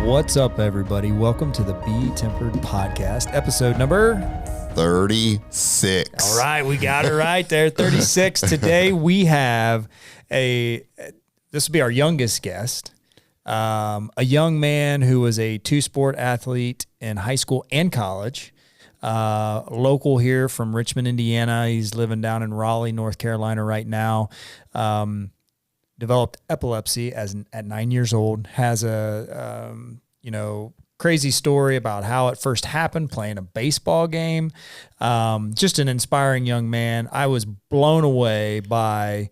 What's up, everybody? Welcome to the BeTempered podcast, episode number 36. All right, we got it right there, 36. Today we have this will be our youngest guest, a young man who was a two-sport athlete in high school and college, local here from Richmond, Indiana. He's living down in Raleigh, North Carolina right now. Developed epilepsy at 9 years old, has a, crazy story about how it first happened playing a baseball game. Just an inspiring young man. I was blown away by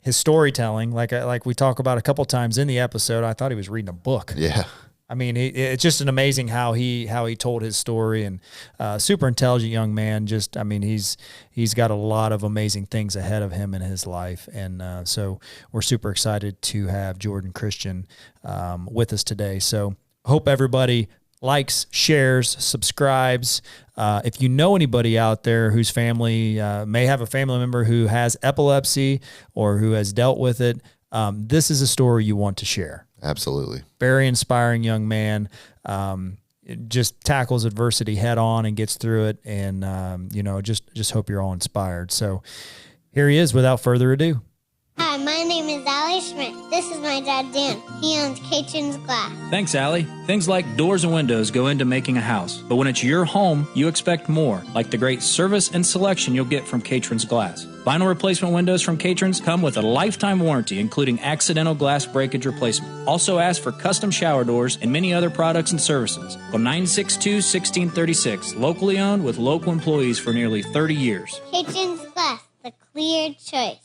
his storytelling. Like we talk about a couple times in the episode, I thought he was reading a book. Yeah. I mean, it's just an amazing how he told his story, and super intelligent young man. He's got a lot of amazing things ahead of him in his life, and so we're super excited to have Jordan Christian with us today. So hope everybody likes, shares, subscribes. If you know anybody out there whose family may have a family member who has epilepsy or who has dealt with it, this is a story you want to share. Absolutely. Very inspiring young man. Just tackles adversity head on and gets through it. And, just hope you're all inspired. So here he is without further ado. Hi, my name is Allie Schmidt. This is my dad, Dan. He owns Caitlin's Glass. Thanks, Allie. Things like doors and windows go into making a house. But when it's your home, you expect more, like the great service and selection you'll get from Caitlin's Glass. Vinyl replacement windows from Caitlin's come with a lifetime warranty, including accidental glass breakage replacement. Also ask for custom shower doors and many other products and services. Call 962-1636. Locally owned with local employees for nearly 30 years. Caitlin's Glass, the clear choice.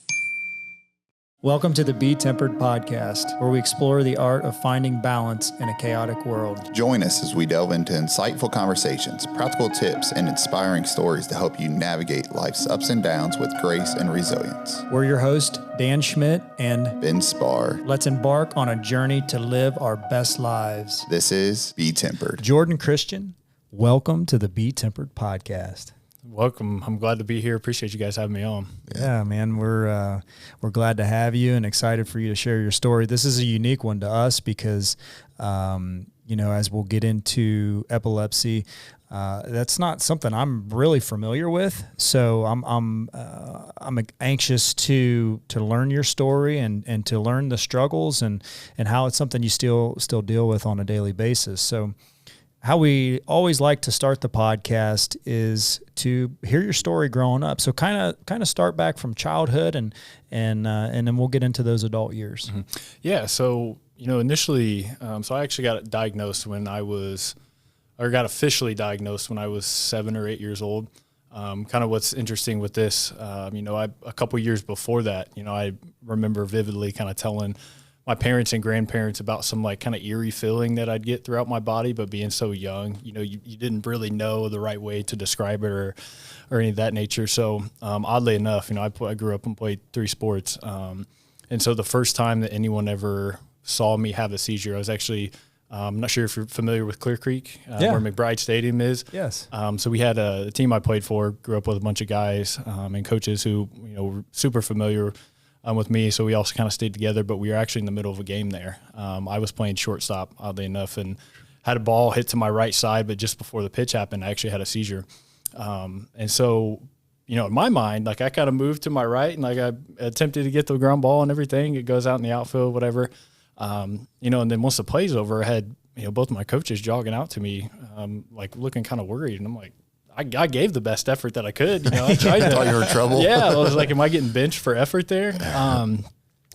Welcome to the BeTempered podcast, where we explore the art of finding balance in a chaotic world. Join us as we delve into insightful conversations, practical tips, and inspiring stories to help you navigate life's ups and downs with grace and resilience. We're your host, Dan Schmidt and Ben Spar. Let's embark on a journey to live our best lives. This is BeTempered. Jordan Christian, welcome to the BeTempered podcast. Welcome. I'm glad to be here. Appreciate you guys having me on. Yeah, man, we're glad to have you and excited for you to share your story. This is a unique one to us because, as we'll get into epilepsy, that's not something I'm really familiar with. So I'm anxious to learn your story and to learn the struggles and how it's something you still deal with on a daily basis. So how we always like to start the podcast is to hear your story growing up. So kind of start back from childhood and then we'll get into those adult years. Mm-hmm. Yeah. So, initially, so I actually got diagnosed got officially diagnosed when I was 7 or 8 years old. Kind of what's interesting with this, a couple years before that, I remember vividly kind of telling my parents and grandparents about some kind of eerie feeling that I'd get throughout my body, but being so young, you didn't really know the right way to describe it or any of that nature. So oddly enough, I grew up and played 3 sports. And so the first time that anyone ever saw me have a seizure, I was actually, I'm not sure if you're familiar with Clear Creek, where McBride Stadium is. Yes. So we had a team I played for, grew up with a bunch of guys and coaches who, were super familiar with me, so we also kind of stayed together, but we were actually in the middle of a game there. I was playing shortstop, oddly enough, and had a ball hit to my right side, but just before the pitch happened, I actually had a seizure. And so, in my mind, I kind of moved to my right, and I attempted to get the ground ball and everything. It goes out in the outfield, whatever. And then once the play's over, I had, both of my coaches jogging out to me, looking kind of worried, and I'm like, I gave the best effort that I could. I tried to. Thought you were in trouble. Yeah, I was like, am I getting benched for effort there? And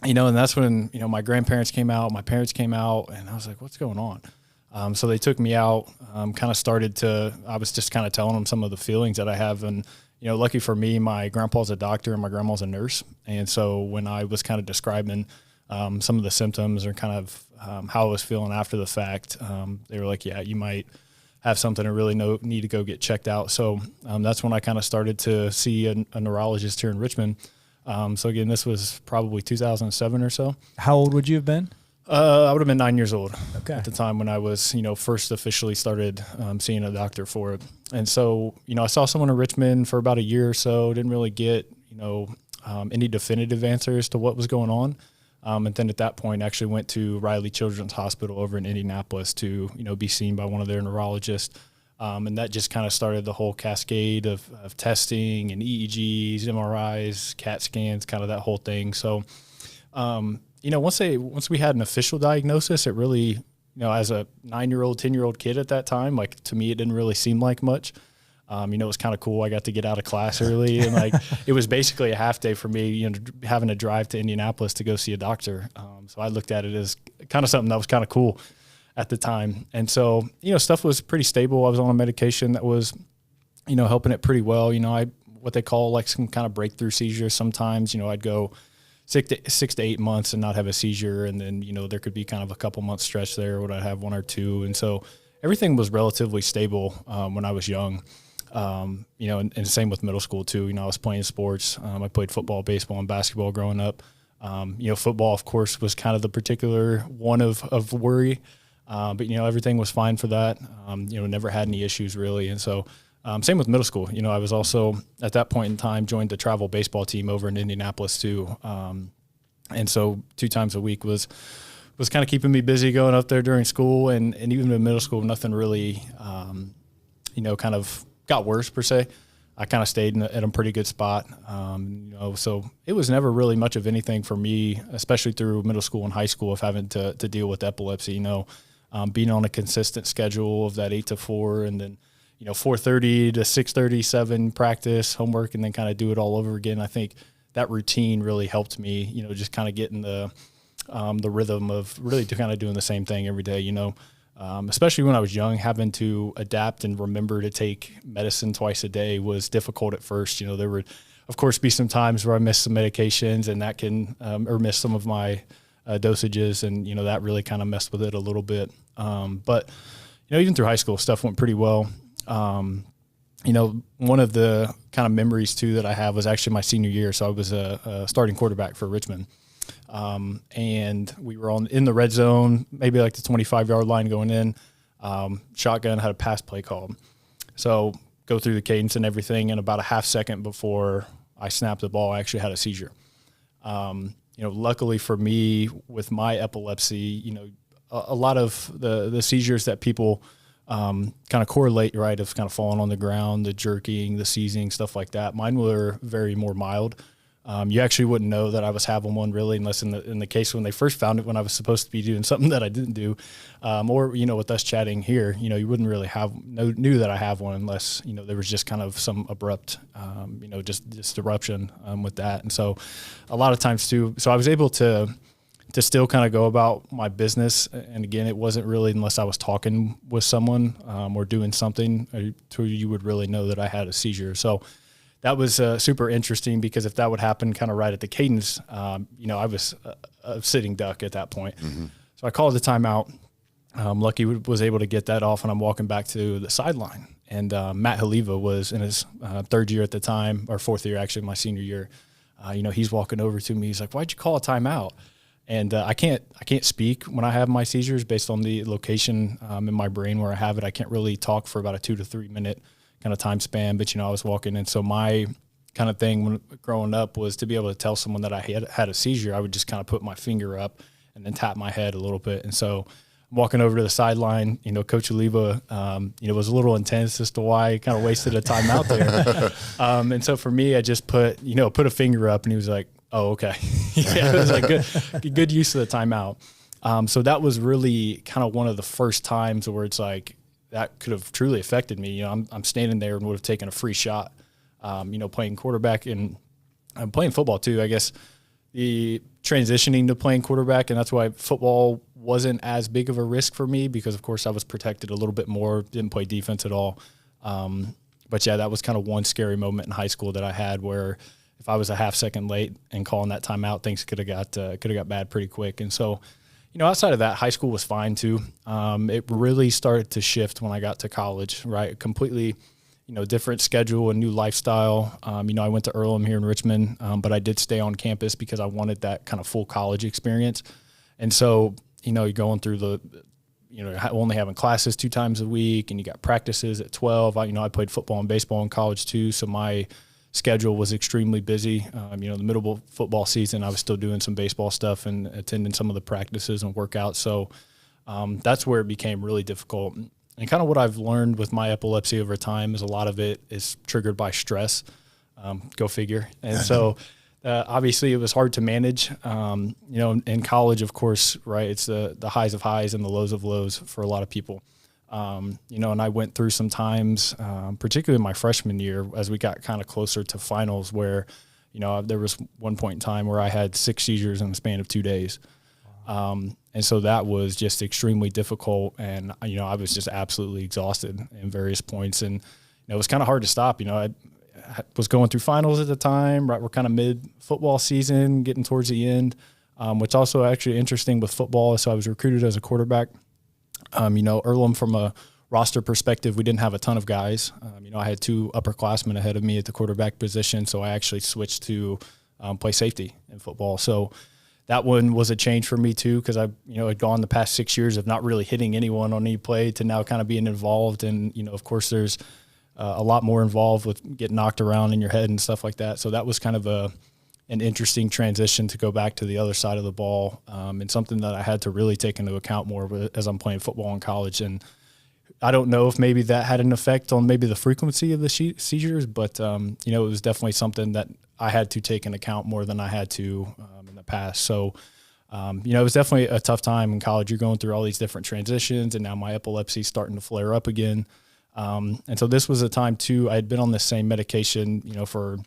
that's when, my grandparents came out, my parents came out, and I was like, what's going on? So they took me out, I was just kind of telling them some of the feelings that I have. And, lucky for me, my grandpa's a doctor and my grandma's a nurse. And so when I was kind of describing some of the symptoms or kind of how I was feeling after the fact, they were like, yeah, you might have something and really need to go get checked out. So that's when I kind of started to see a neurologist here in Richmond. So again, this was probably 2007 or so. How old would you have been? I would have been 9 years old at the time when I was, first officially started seeing a doctor for it. And so, I saw someone in Richmond for about a year or so, didn't really get, any definitive answers to what was going on. And then at that point, actually went to Raleigh Children's Hospital over in Indianapolis to, be seen by one of their neurologists. And that just kind of started the whole cascade of testing and EEGs, MRIs, CAT scans, kind of that whole thing. So, once we had an official diagnosis, it really, as a 9-year-old, 10-year-old kid at that time, like to me, it didn't really seem like much. It was kind of cool. I got to get out of class early, and it was basically a half day for me, having to drive to Indianapolis to go see a doctor. So I looked at it as kind of something that was kind of cool at the time. And so, stuff was pretty stable. I was on a medication that was, helping it pretty well. What they call like some kind of breakthrough seizures. Sometimes, I'd go 6 to 8 months and not have a seizure. And then, there could be kind of a couple months stretch there where I'd have 1 or 2. And so everything was relatively stable when I was young. And same with middle school too. I was playing sports. I played football, baseball, and basketball growing up. Football, of course, was kind of the particular one of worry. But everything was fine for that. Never had any issues really. And so, same with middle school. I was also at that point in time joined the travel baseball team over in Indianapolis too. And so 2 times a week was kind of keeping me busy going up there during school, and even in middle school, nothing really, kind of got worse per se. I kind of stayed at a pretty good spot. So it was never really much of anything for me, especially through middle school and high school, of having to deal with epilepsy, being on a consistent schedule of that 8 to 4, and then, 4:30 to 6:30, 7 practice, homework, and then kind of do it all over again. I think that routine really helped me, just kind of getting the rhythm of really kind of doing the same thing every day, especially when I was young. Having to adapt and remember to take medicine twice a day was difficult at first. There would, of course, be some times where I missed some medications, and that can, or miss some of my dosages, and, that really kind of messed with it a little bit. But, even through high school, stuff went pretty well. One of the kind of memories too that I have was actually my senior year. So I was a starting quarterback for Richmond. And we were in the red zone, maybe like the 25-yard line going in, shotgun, had a pass play called. So go through the cadence and everything. And about a half second before I snapped the ball, I actually had a seizure. Luckily for me with my epilepsy, a lot of the seizures that people kind of correlate, right, of kind of falling on the ground, the jerking, the seizing, stuff like that. Mine were very more mild. You actually wouldn't know that I was having one really unless in the case when they first found it, when I was supposed to be doing something that I didn't do, or, with us chatting here, you wouldn't really knew that I have one unless, there was just kind of some abrupt, just disruption with that. And so a lot of times too, so I was able to still kind of go about my business. And again, it wasn't really unless I was talking with someone or doing something to you would really know that I had a seizure. So that was super interesting, because if that would happen kind of right at the cadence, I was a sitting duck at that point. Mm-hmm. So I called the timeout. Lucky was able to get that off, and I'm walking back to the sideline. And Matt Haliva was in his 3rd year at the time, or 4th year, actually, my senior year. He's walking over to me. He's like, "Why'd you call a timeout?" And I can't speak when I have my seizures based on the location in my brain where I have it. I can't really talk for about a 2 to 3 minute kind of time span. But, I was walking. And so my kind of thing when growing up was to be able to tell someone that I had a seizure. I would just kind of put my finger up and then tap my head a little bit. And so I'm walking over to the sideline, Coach Oliva, was a little intense as to why I kind of wasted a time out there. And so for me, I just put a finger up, and he was like, "Oh, okay." Yeah, it was like good use of the timeout. So that was really kind of one of the first times where it's like that could have truly affected me. I'm standing there and would have taken a free shot, playing quarterback, and I'm playing football too. I guess the transitioning to playing quarterback, and that's why football wasn't as big of a risk for me, because of course I was protected a little bit more, didn't play defense at all. But yeah, that was kind of one scary moment in high school that I had, where if I was a half second late and calling that timeout, things could have got bad pretty quick. And so, outside of that, high school was fine too. It really started to shift when I got to college, right? Completely, different schedule and new lifestyle. I went to Earlham here in Richmond, but I did stay on campus because I wanted that kind of full college experience. And so, you're going through only having classes 2 times a week, and you got practices at 12. I played football and baseball in college too. So my schedule was extremely busy. The middle of football season, I was still doing some baseball stuff and attending some of the practices and workouts. So that's where it became really difficult. And kind of what I've learned with my epilepsy over time is a lot of it is triggered by stress. Go figure. And so obviously it was hard to manage. In college, of course, right, it's the highs of highs and the lows of lows for a lot of people. And I went through some times, particularly my freshman year, as we got kind of closer to finals, where, there was one point in time where I had 6 seizures in the span of 2 days. And so that was just extremely difficult. And, I was just absolutely exhausted in various points. And it was kind of hard to stop. I was going through finals at the time, right? We're kind of mid football season, getting towards the end, which also actually interesting with football. So I was recruited as a quarterback. Earlham, from a roster perspective, we didn't have a ton of guys. I had 2 upperclassmen ahead of me at the quarterback position. So I actually switched to play safety in football. So that one was a change for me too, because I, had gone the past 6 years of not really hitting anyone on any play to now kind of being involved. And, of course, there's a lot more involved with getting knocked around in your head and stuff like that. So that was kind of an interesting transition to go back to the other side of the ball, and something that I had to really take into account more as I'm playing football in college. And I don't know if maybe that had an effect on maybe the frequency of the seizures, but, it was definitely something that I had to take into account more than I had to in the past. So, it was definitely a tough time in college. You're going through all these different transitions, and now my epilepsy is starting to flare up again. And so this was a time too, I had been on the same medication, for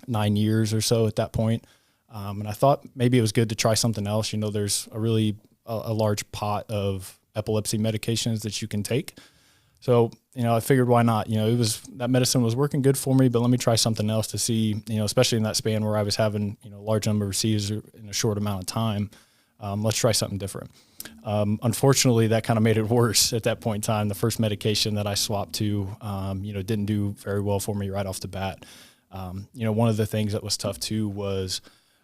9 years or so at that point. And I thought maybe it was good to try something else. There's a really a large pot of epilepsy medications that you can take. So, I figured why not? That medicine was working good for me, but let me try something else to see, especially in that span where I was having, a large number of seizures in a short amount of time. Let's try something different. Unfortunately, that kind of made it worse at that point in time. The first medication that I swapped to, didn't do very well for me right off the bat. One of the things that was tough too was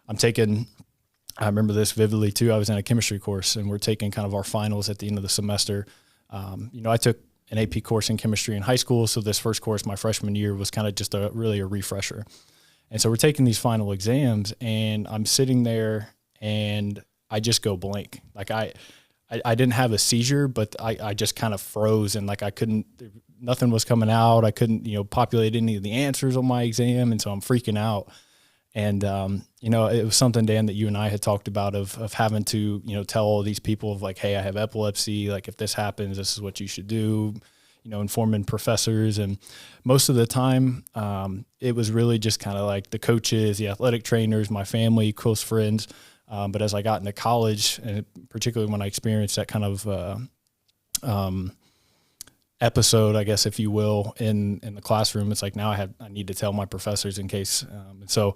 I remember this vividly too. I was in a chemistry course, and we're taking kind of our finals at the end of the semester. I took an AP course in chemistry in high school. So this first course, my freshman year, was kind of just really a refresher. And so we're taking these final exams, and I'm sitting there and I just go blank. Like I didn't have a seizure, but I just kind of froze, and like nothing was coming out. I couldn't, populate any of the answers on my exam. And so I'm freaking out. And, it was something, Dan, that you and I had talked about of having to, tell all these people of like, hey, I have epilepsy. Like if this happens, this is what you should do, informing professors. And most of the time, it was really just kind of like the coaches, the athletic trainers, my family, close friends. But as I got into college, and particularly when I experienced that kind of episode, I guess, if you will, in the classroom, it's like now I need to tell my professors in case. And so,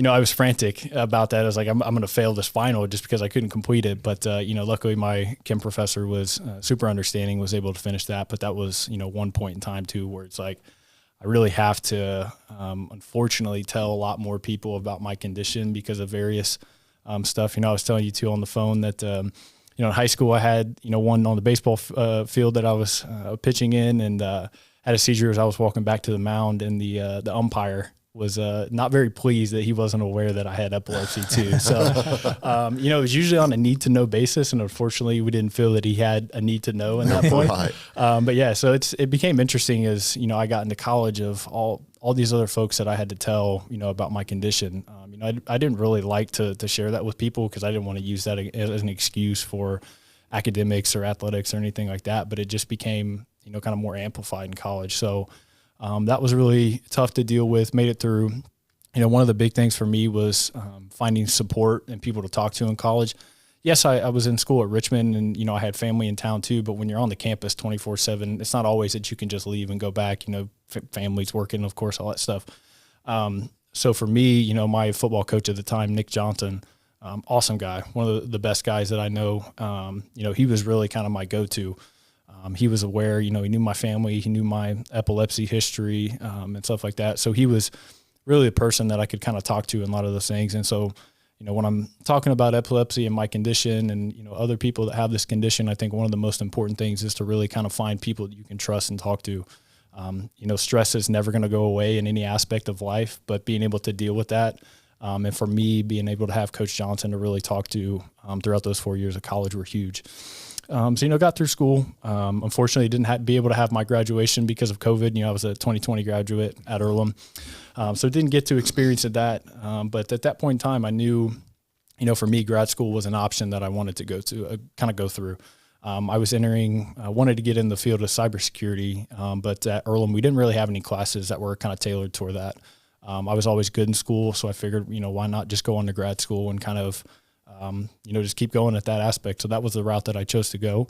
I was frantic about that. I was like, I'm going to fail this final just because I couldn't complete it. But, luckily my chem professor was super understanding, was able to finish that. But that was, one point in time too, where it's like, I really have to, unfortunately, tell a lot more people about my condition because of various stuff. I was telling you too on the phone that, in high school I had, one on the baseball field that I was pitching in, and had a seizure as I was walking back to the mound, and the umpire was not very pleased that he wasn't aware that I had epilepsy too. So, it was usually on a need to know basis, and unfortunately we didn't feel that he had a need to know in that point. Right. But yeah, so it became interesting as, I got into college of all these other folks that I had to tell, about my condition. I didn't really like to share that with people because I didn't want to use that as an excuse for academics or athletics or anything like that. But it just became, kind of more amplified in college. So that was really tough to deal with, made it through. One of the big things for me was finding support and people to talk to in college. Yes, I was in school at Richmond, and, I had family in town too, but when you're on the campus 24/7, it's not always that you can just leave and go back, family's working, of course, all that stuff. So for me, my football coach at the time, Nick Johnson, awesome guy, one of the best guys that I know. He was really kind of my go-to. He was aware, he knew my family, he knew my epilepsy history, and stuff like that. So he was really a person that I could kind of talk to in a lot of those things. And so, when I'm talking about epilepsy and my condition and, other people that have this condition, I think one of the most important things is to really kind of find people that you can trust and talk to. Stress is never going to go away in any aspect of life, but being able to deal with that. And for me, being able to have Coach Johnson to really talk to throughout those 4 years of college were huge. Got through school. Unfortunately, didn't be able to have my graduation because of COVID. I was a 2020 graduate at Earlham. So didn't get to experience that. But at that point in time, I knew, for me, grad school was an option that I wanted to go through. I was wanted to get in the field of cybersecurity, but at Earlham, we didn't really have any classes that were kind of tailored toward that. I was always good in school, so I figured, why not just go on to grad school and kind of, just keep going at that aspect. So that was the route that I chose to go.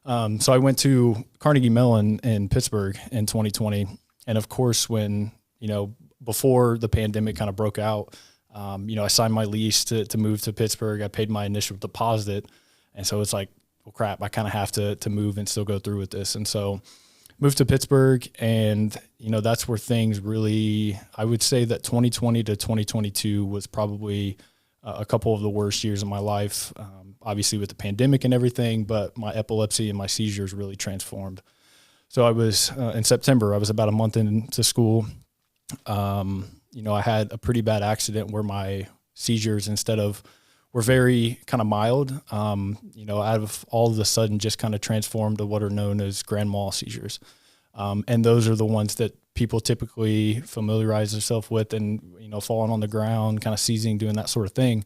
So I went to Carnegie Mellon in Pittsburgh in 2020. And of course, when, before the pandemic kind of broke out, I signed my lease to move to Pittsburgh. I paid my initial deposit. And so it's like, well, crap, I kind of have to move and still go through with this. And so moved to Pittsburgh, and, that's where things really, I would say that 2020 to 2022 was probably a couple of the worst years of my life, obviously with the pandemic and everything, but my epilepsy and my seizures really transformed. So I was, in September, I was about a month into school. I had a pretty bad accident where my seizures, were very kind of mild, out of all of a sudden just kind of transformed to what are known as grand mal seizures. And those are the ones that people typically familiarize themselves with and, falling on the ground, kind of seizing, doing that sort of thing.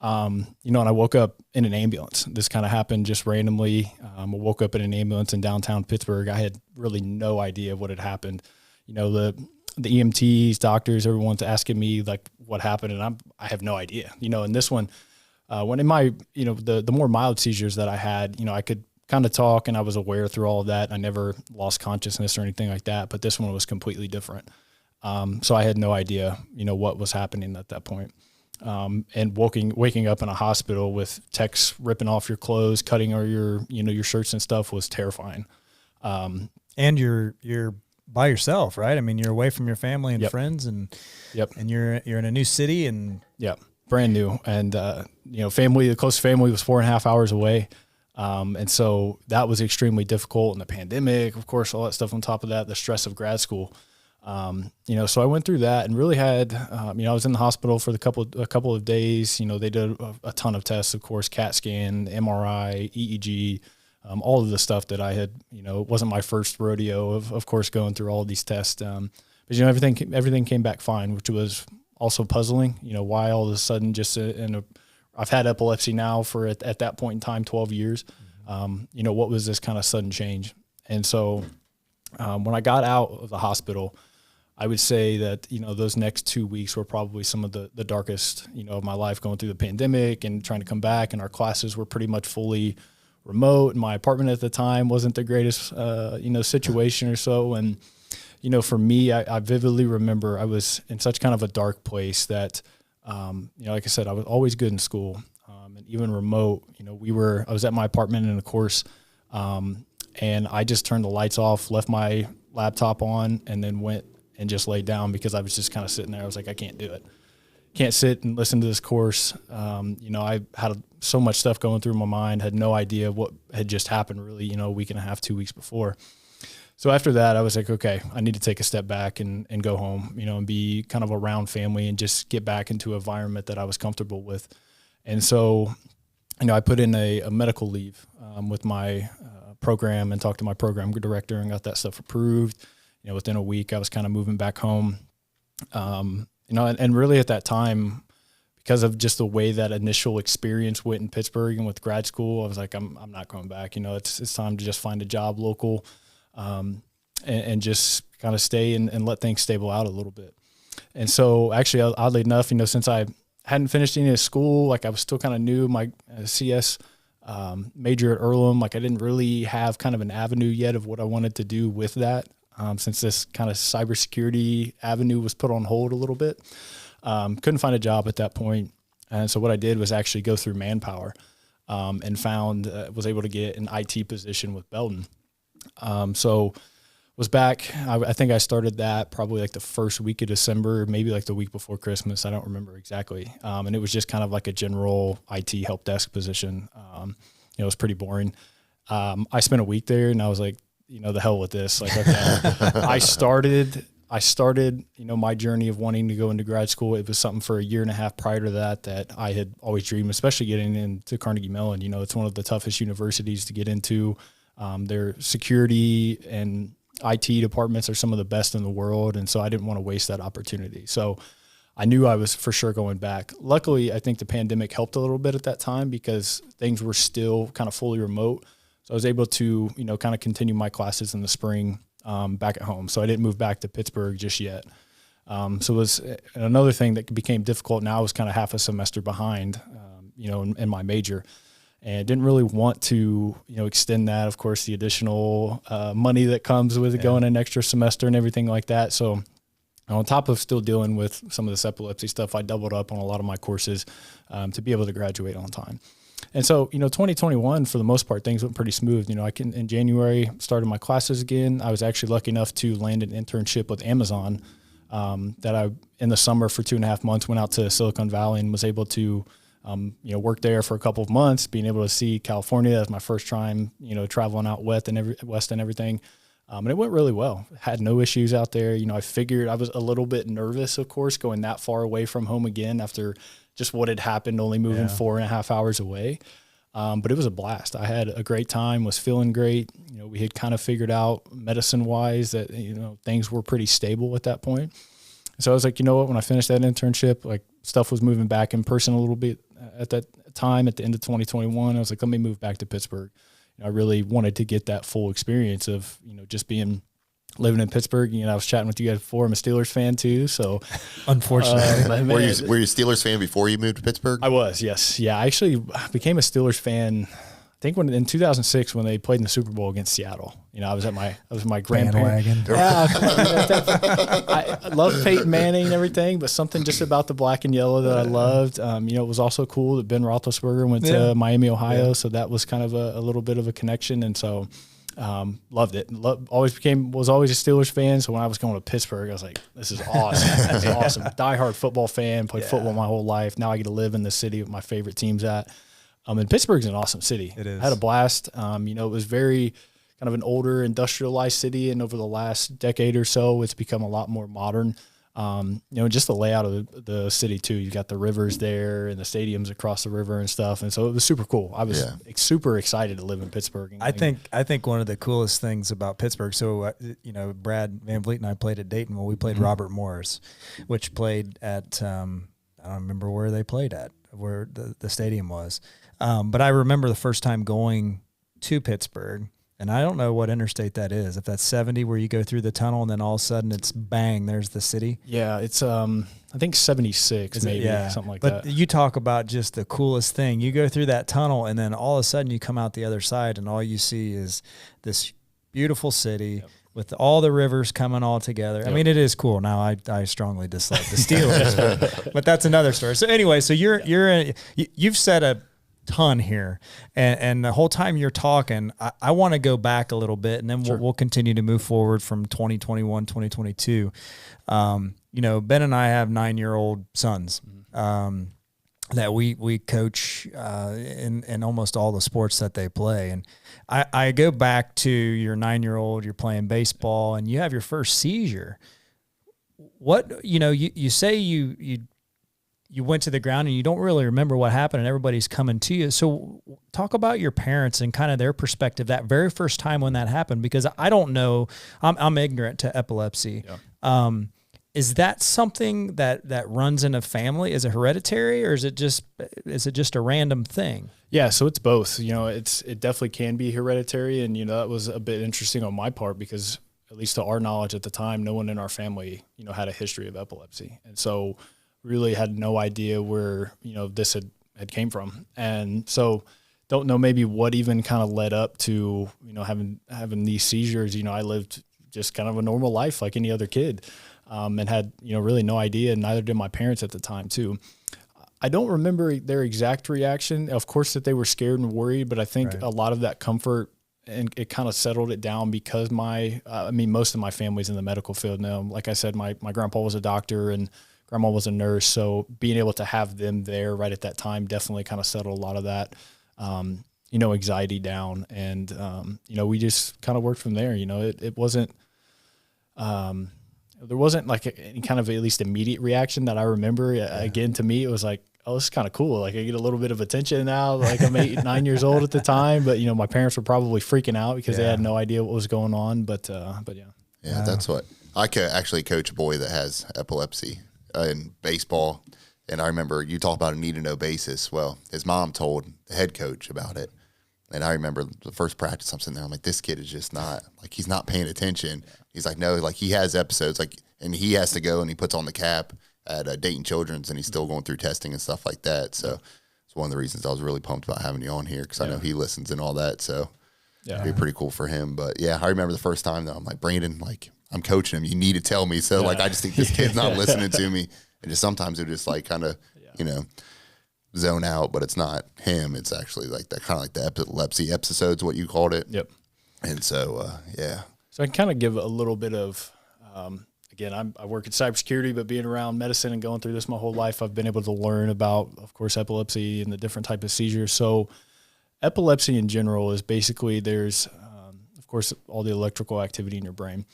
And I woke up in an ambulance. This kind of happened just randomly. I woke up in an ambulance in downtown Pittsburgh. I had really no idea what had happened. The EMTs, doctors, everyone's asking me like what happened, and I have no idea. And this one, when in my, the more mild seizures that I had, I could kind of talk and I was aware through all of that. I never lost consciousness or anything like that, but this one was completely different. So I had no idea, what was happening at that point. And waking up in a hospital with techs ripping off your clothes, cutting or your shirts and stuff was terrifying. And you're by yourself, right? I mean, you're away from your family and friends, and and you're in a new city, and brand new. And, the close family was 4.5 hours away. And so that was extremely difficult, and the pandemic, of course, all that stuff on top of that, the stress of grad school. So I went through that and really had, I was in the hospital for a couple of days. They did a ton of tests, of course, CAT scan, MRI, EEG, all of the stuff that I had, it wasn't my first rodeo of course, going through all of these tests. But everything came back fine, which was also puzzling, why all of a sudden I've had epilepsy now for at that point in time, 12 years. What was this kind of sudden change? And so, when I got out of the hospital, I would say that, those next 2 weeks were probably some of the darkest, of my life, going through the pandemic and trying to come back, and our classes were pretty much fully remote. And my apartment at the time wasn't the greatest, situation or so. And, for me, I vividly remember I was in such kind of a dark place that, like I said, I was always good in school, and even remote, I was at my apartment, and of course, and I just turned the lights off, left my laptop on, and then went and just laid down because I was just kind of sitting there. I was like, I can't do it. Can't sit and listen to this course. I had so much stuff going through my mind, had no idea what had just happened really, a week and a half, 2 weeks before. So after that, I was like, okay, I need to take a step back and go home, and be kind of around family and just get back into an environment that I was comfortable with. And so, I put in a medical leave with my program and talked to my program director and got that stuff approved. Within a week, I was kind of moving back home. And really at that time, because of just the way that initial experience went in Pittsburgh and with grad school, I was like, I'm not going back. It's time to just find a job local, and just kind of stay and let things stable out a little bit. And so actually, oddly enough, since I hadn't finished any of school, like I was still kind of new, my CS major at Earlham, like I didn't really have kind of an avenue yet of what I wanted to do with that. Since this kind of cybersecurity avenue was put on hold a little bit, couldn't find a job at that point. And so what I did was actually go through Manpower, and was able to get an IT position with Belden. So was back, I think I started that probably like the first week of December, maybe like the week before Christmas. I don't remember exactly. And it was just kind of like a general IT help desk position. It was pretty boring. I spent a week there, and I was like, the hell with this. Like, okay, I started, my journey of wanting to go into grad school. It was something for a year and a half prior to that I had always dreamed, especially getting into Carnegie Mellon. It's one of the toughest universities to get into. Their security and IT departments are some of the best in the world. And so I didn't want to waste that opportunity. So I knew I was for sure going back. Luckily, I think the pandemic helped a little bit at that time because things were still kind of fully remote. So I was able to, kind of continue my classes in the spring back at home. So I didn't move back to Pittsburgh just yet. So it was another thing that became difficult. Now I was kind of half a semester behind, in my major. And didn't really want to, extend that. Of course, the additional money that comes with going an extra semester and everything like that. So on top of still dealing with some of this epilepsy stuff, I doubled up on a lot of my courses to be able to graduate on time. And so, 2021, for the most part, things went pretty smooth. In January, started my classes again. I was actually lucky enough to land an internship with Amazon that I, in the summer for 2.5 months, went out to Silicon Valley and was able to work there for a couple of months, being able to see California. That was my first time, traveling out west and everything. And it went really well. Had no issues out there. I figured I was a little bit nervous, of course, going that far away from home again after just what had happened, only moving 4.5 hours away. But it was a blast. I had a great time, was feeling great. We had kind of figured out medicine-wise that, things were pretty stable at that point. So I was like, when I finished that internship, like stuff was moving back in person a little bit at that time at the end of 2021. I was like, let me move back to Pittsburgh. I really wanted to get that full experience of, just living in Pittsburgh. I was chatting with you guys before. I'm a Steelers fan too. So unfortunately, were you a Steelers fan before you moved to Pittsburgh? I was, yes. Yeah. I actually became a Steelers fan, I think in 2006 when they played in the Super Bowl against Seattle. I was my grandparents. Yeah, I love Peyton Manning and everything, but something just about the black and yellow that I loved. It was also cool that Ben Roethlisberger went to Miami, Ohio, so that was kind of a little bit of a connection, and so loved it. Was always a Steelers fan. So when I was going to Pittsburgh, I was like, "This is awesome! This is awesome!" Diehard football fan. Played football my whole life. Now I get to live in the city with my favorite teams at. And Pittsburgh's an awesome city. It is. I had a blast. It was very kind of an older industrialized city, and over the last decade or so, it's become a lot more modern. Just the layout of the city too. You got the rivers there and the stadiums across the river and stuff, and so it was super cool. I was super excited to live in Pittsburgh. I think one of the coolest things about Pittsburgh. So Brad Van Vliet and I played at Dayton. Well, we played Robert Morris, which played at I don't remember where they played at, where the stadium was. But I remember the first time going to Pittsburgh, and I don't know what interstate that is, if that's 70 where you go through the tunnel and then all of a sudden it's bang, there's the city. Yeah, it's I think 76 maybe, something like that. But you talk about just the coolest thing. You go through that tunnel and then all of a sudden you come out the other side and all you see is this beautiful city with all the rivers coming all together. I mean, it is cool. Now I strongly dislike the Steelers, but that's another story. So anyway, so you've said a ton here, and the whole time you're talking, I want to go back a little bit, and then we'll continue to move forward from 2021, 2022. Ben and I have 9-year-old sons that we coach in almost all the sports that they play, and I go back to your 9-year-old, you're playing baseball, and you have your first seizure. What you say you went to the ground and you don't really remember what happened and everybody's coming to you. So talk about your parents and kind of their perspective that very first time when that happened, because I don't know, I'm ignorant to epilepsy. Yeah. Is that something that runs in a family? Is it hereditary, or is it just a random thing? Yeah. So it's both, it definitely can be hereditary. And, that was a bit interesting on my part because at least to our knowledge at the time, no one in our family, had a history of epilepsy. And so really had no idea where, this had came from. And so don't know maybe what even kind of led up to, having these seizures. I lived just kind of a normal life like any other kid, and had, really no idea. And neither did my parents at the time too. I don't remember their exact reaction. Of course that they were scared and worried, but I think a lot of that comfort and it kind of settled it down because most of my family's in the medical field now. Like I said, my grandpa was a doctor and grandma was a nurse. So being able to have them there right at that time definitely kind of settled a lot of that. anxiety down. And, we just kind of worked from there. It wasn't, there wasn't like any kind of at least immediate reaction that I remember. Again, to me, it was like, oh, this is kind of cool. Like I get a little bit of attention now. Like I'm 8, 9 years old at the time, but my parents were probably freaking out because they had no idea what was going on. But yeah. Yeah, that's what I actually coach a boy that has epilepsy in baseball. And I remember you talk about a need to know basis. Well, his mom told the head coach about it. And I remember the first practice, I'm sitting there, I'm like, this kid is just not, like, he's not paying attention. He's like, no, like, he has episodes, like, and he has to go and he puts on the cap at Dayton Children's, and he's still going through testing and stuff like that. So it's one of the reasons I was really pumped about having you on here, because I know he listens and all that. So it'd be pretty cool for him. But, yeah, I remember the first time, though, I'm like, Brandon, like, I'm coaching him. You need to tell me. So, like, I just think this kid's not listening to me. And just sometimes it just, like, kind of, zone out, but it's not him. It's actually like that, kind of like the epilepsy episodes, what you called it. Yep. And so, So I can kind of give a little bit of, again, I work in cybersecurity, but being around medicine and going through this my whole life, I've been able to learn about, of course, epilepsy and the different type of seizures. So epilepsy in general is basically there's, of course, all the electrical activity in your brain.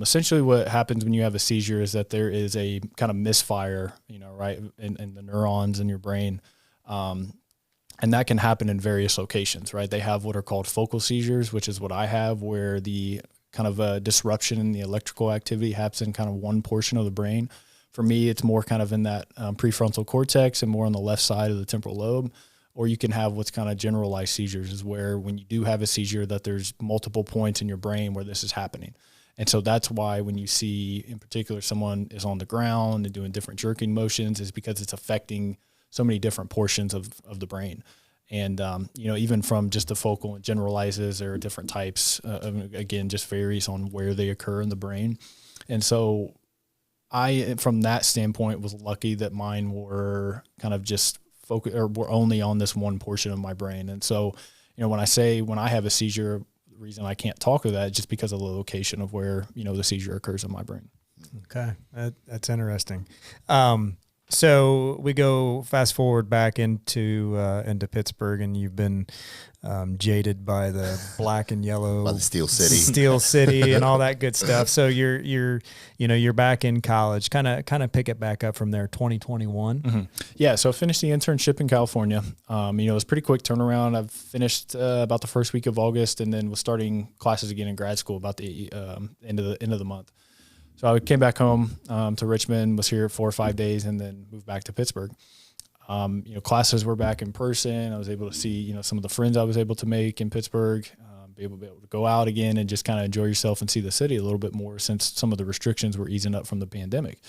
Essentially what happens when you have a seizure is that there is a kind of misfire, right, in the neurons in your brain. And that can happen in various locations, right? They have what are called focal seizures, which is what I have, where the kind of disruption in the electrical activity happens in kind of one portion of the brain. For me, it's more kind of in that prefrontal cortex and more on the left side of the temporal lobe. Or you can have what's kind of generalized seizures, is where when you do have a seizure that there's multiple points in your brain where this is happening. And so that's why when you see, in particular, someone is on the ground and doing different jerking motions, is because it's affecting so many different portions of the brain. And, even from just the focal and generalizes, there are different types, again, just varies on where they occur in the brain. And so I, from that standpoint, was lucky that mine were kind of just focus, or were only on this one portion of my brain. And so, when I have a seizure, reason I can't talk of that just because of the location of where the seizure occurs in my brain. Okay, that's interesting. So we go fast forward back into Pittsburgh, and you've been jaded by the black and yellow, by the Steel City, and all that good stuff. So you're back in college. Kind of pick it back up from there. 2021. Mm-hmm. Yeah. So I finished the internship in California. It was a pretty quick turnaround. I've finished about the first week of August, and then was starting classes again in grad school about the end of the month. So I came back home to Richmond, was here 4 or 5 days, and then moved back to Pittsburgh. Classes were back in person. I was able to see, some of the friends I was able to make in Pittsburgh, be able to go out again and just kind of enjoy yourself and see the city a little bit more, since some of the restrictions were easing up from the pandemic.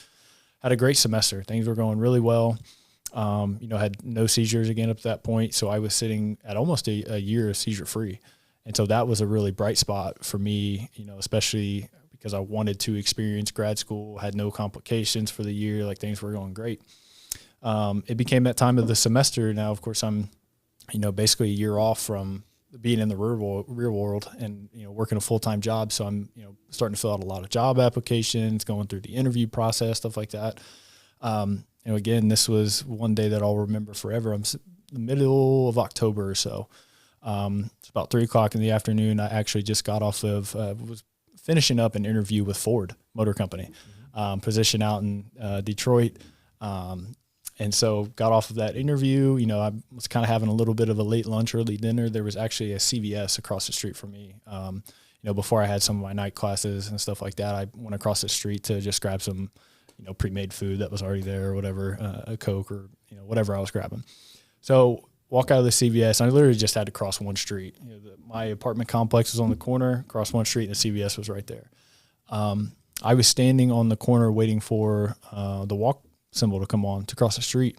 Had a great semester. Things were going really well. Had no seizures again up to that point. So I was sitting at almost a year of seizure free. And so that was a really bright spot for me, especially because I wanted to experience grad school, had no complications for the year, like things were going great. It became that time of the semester. Now, of course, I'm, basically a year off from being in the real world and, working a full-time job. So I'm, starting to fill out a lot of job applications, going through the interview process, stuff like that. Again, this was one day that I'll remember forever. I'm the middle of October or so. It's about 3:00 in the afternoon. I actually just got off of, was finishing up an interview with Ford Motor Company, position out in Detroit. And so got off of that interview. I was kind of having a little bit of a late lunch, early dinner. There was actually a CVS across the street from me. Before I had some of my night classes and stuff like that, I went across the street to just grab some, pre-made food that was already there or whatever, a Coke or, whatever I was grabbing. So walk out of the CVS, and I literally just had to cross one street. My apartment complex was on the corner, cross one street, and the CVS was right there. I was standing on the corner waiting for the walk symbol to come on to cross the street.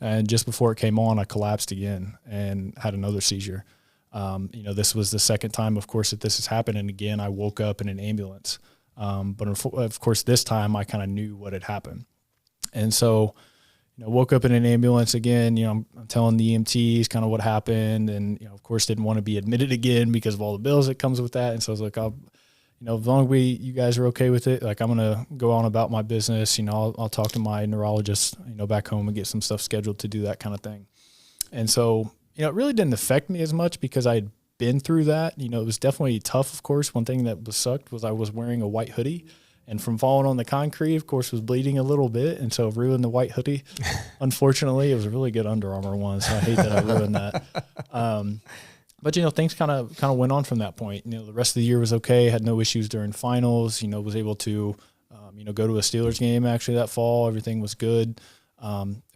And just before it came on, I collapsed again and had another seizure. This was the second time, of course, that this has happened. And again, I woke up in an ambulance. But of course, this time I kind of knew what had happened. And so, woke up in an ambulance again. I'm telling the EMTs kind of what happened, and of course didn't want to be admitted again because of all the bills that comes with that. And so I was like, as long as you guys are okay with it, like I'm gonna go on about my business. I'll talk to my neurologist, back home and get some stuff scheduled to do that kind of thing. And so, it really didn't affect me as much because I had been through that. It was definitely tough, of course. One thing that sucked was I was wearing a white hoodie, and from falling on the concrete, of course, was bleeding a little bit, and so ruined the white hoodie. Unfortunately, it was a really good Under Armour one, so I hate that I ruined that. But things kind of went on from that point. The rest of the year was okay. Had no issues during finals. Was able to go to a Steelers game actually that fall. Everything was good.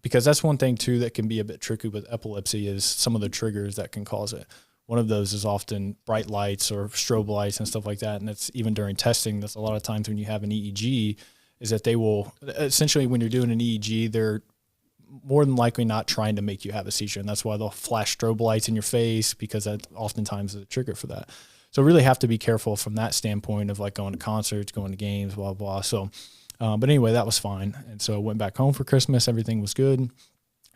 Because that's one thing too that can be a bit tricky with epilepsy is some of the triggers that can cause it. One of those is often bright lights or strobe lights and stuff like that. And that's even during testing. That's a lot of times when you have an EEG is that they will essentially, when you're doing an EEG, they're more than likely not trying to make you have a seizure. And that's why they'll flash strobe lights in your face, because that oftentimes is a trigger for that. So really have to be careful from that standpoint of like going to concerts, going to games, blah, blah. So, but anyway, that was fine. And so I went back home for Christmas. Everything was good.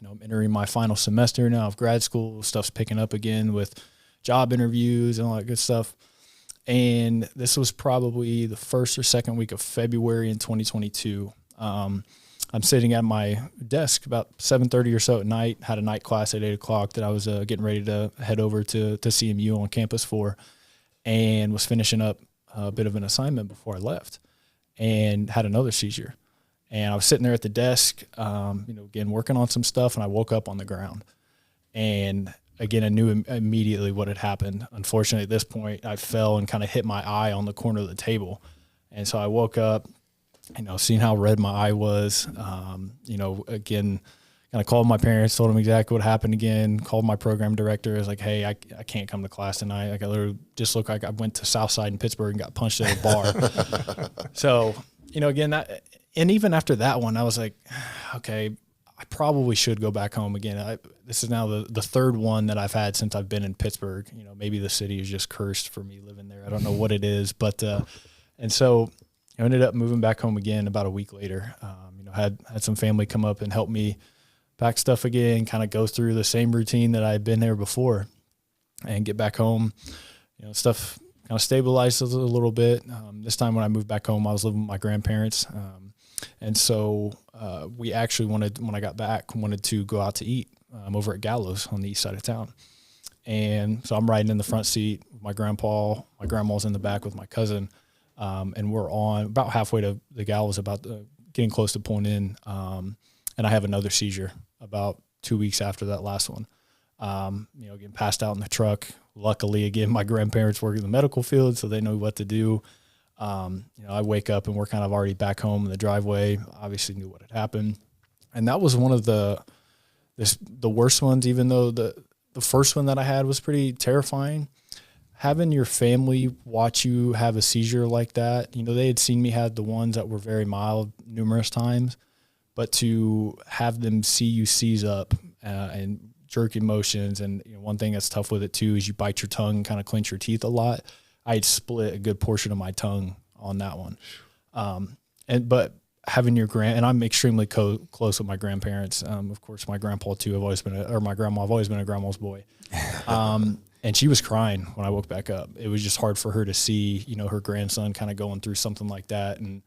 I'm entering my final semester now of grad school. Stuff's picking up again with job interviews and all that good stuff. And this was probably the first or second week of February in 2022. I'm sitting at my desk about 7:30 or so at night, had a night class at 8 o'clock that I was getting ready to head over to CMU on campus for, and was finishing up a bit of an assignment before I left and had another seizure. And I was sitting there at the desk, again, working on some stuff, and I woke up on the ground. And again, I knew immediately what had happened. Unfortunately, at this point, I fell and kind of hit my eye on the corner of the table. And so I woke up, seeing how red my eye was, again, kind of called my parents, told them exactly what happened again, called my program director. I was like, hey, I can't come to class tonight. Like, I literally just looked like I went to Southside in Pittsburgh and got punched at a bar. So, again, that, and even after that one, I was like, okay, I probably should go back home again. This is now the third one that I've had since I've been in Pittsburgh. Maybe the city is just cursed for me living there. I don't know what it is, but, and so I ended up moving back home again about a week later. Had some family come up and help me pack stuff again, kind of go through the same routine that I had been there before and get back home. Stuff kind of stabilized a little bit. This time when I moved back home, I was living with my grandparents. And so we actually when I got back, wanted to go out to eat over at Gallows on the east side of town. And so I'm riding in the front seat with my grandpa. My grandma's in the back with my cousin. And we're on about halfway to the Gallows, getting close to pulling in. And I have another seizure about 2 weeks after that last one. Getting passed out in the truck. Luckily, again, my grandparents work in the medical field, so they know what to do. I wake up and we're kind of already back home in the driveway. Obviously knew what had happened. And that was one of the worst ones, even though the first one that I had was pretty terrifying. Having your family watch you have a seizure like that, they had seen me had the ones that were very mild numerous times, but to have them see you seize up and jerk emotions. And one thing that's tough with it too is you bite your tongue and kind of clench your teeth a lot. I had split a good portion of my tongue on that one. But having your and I'm extremely close with my grandparents. Of course, my grandpa too. My grandma. I've always been a grandma's boy. And she was crying when I woke back up. It was just hard for her to see, her grandson kind of going through something like that. And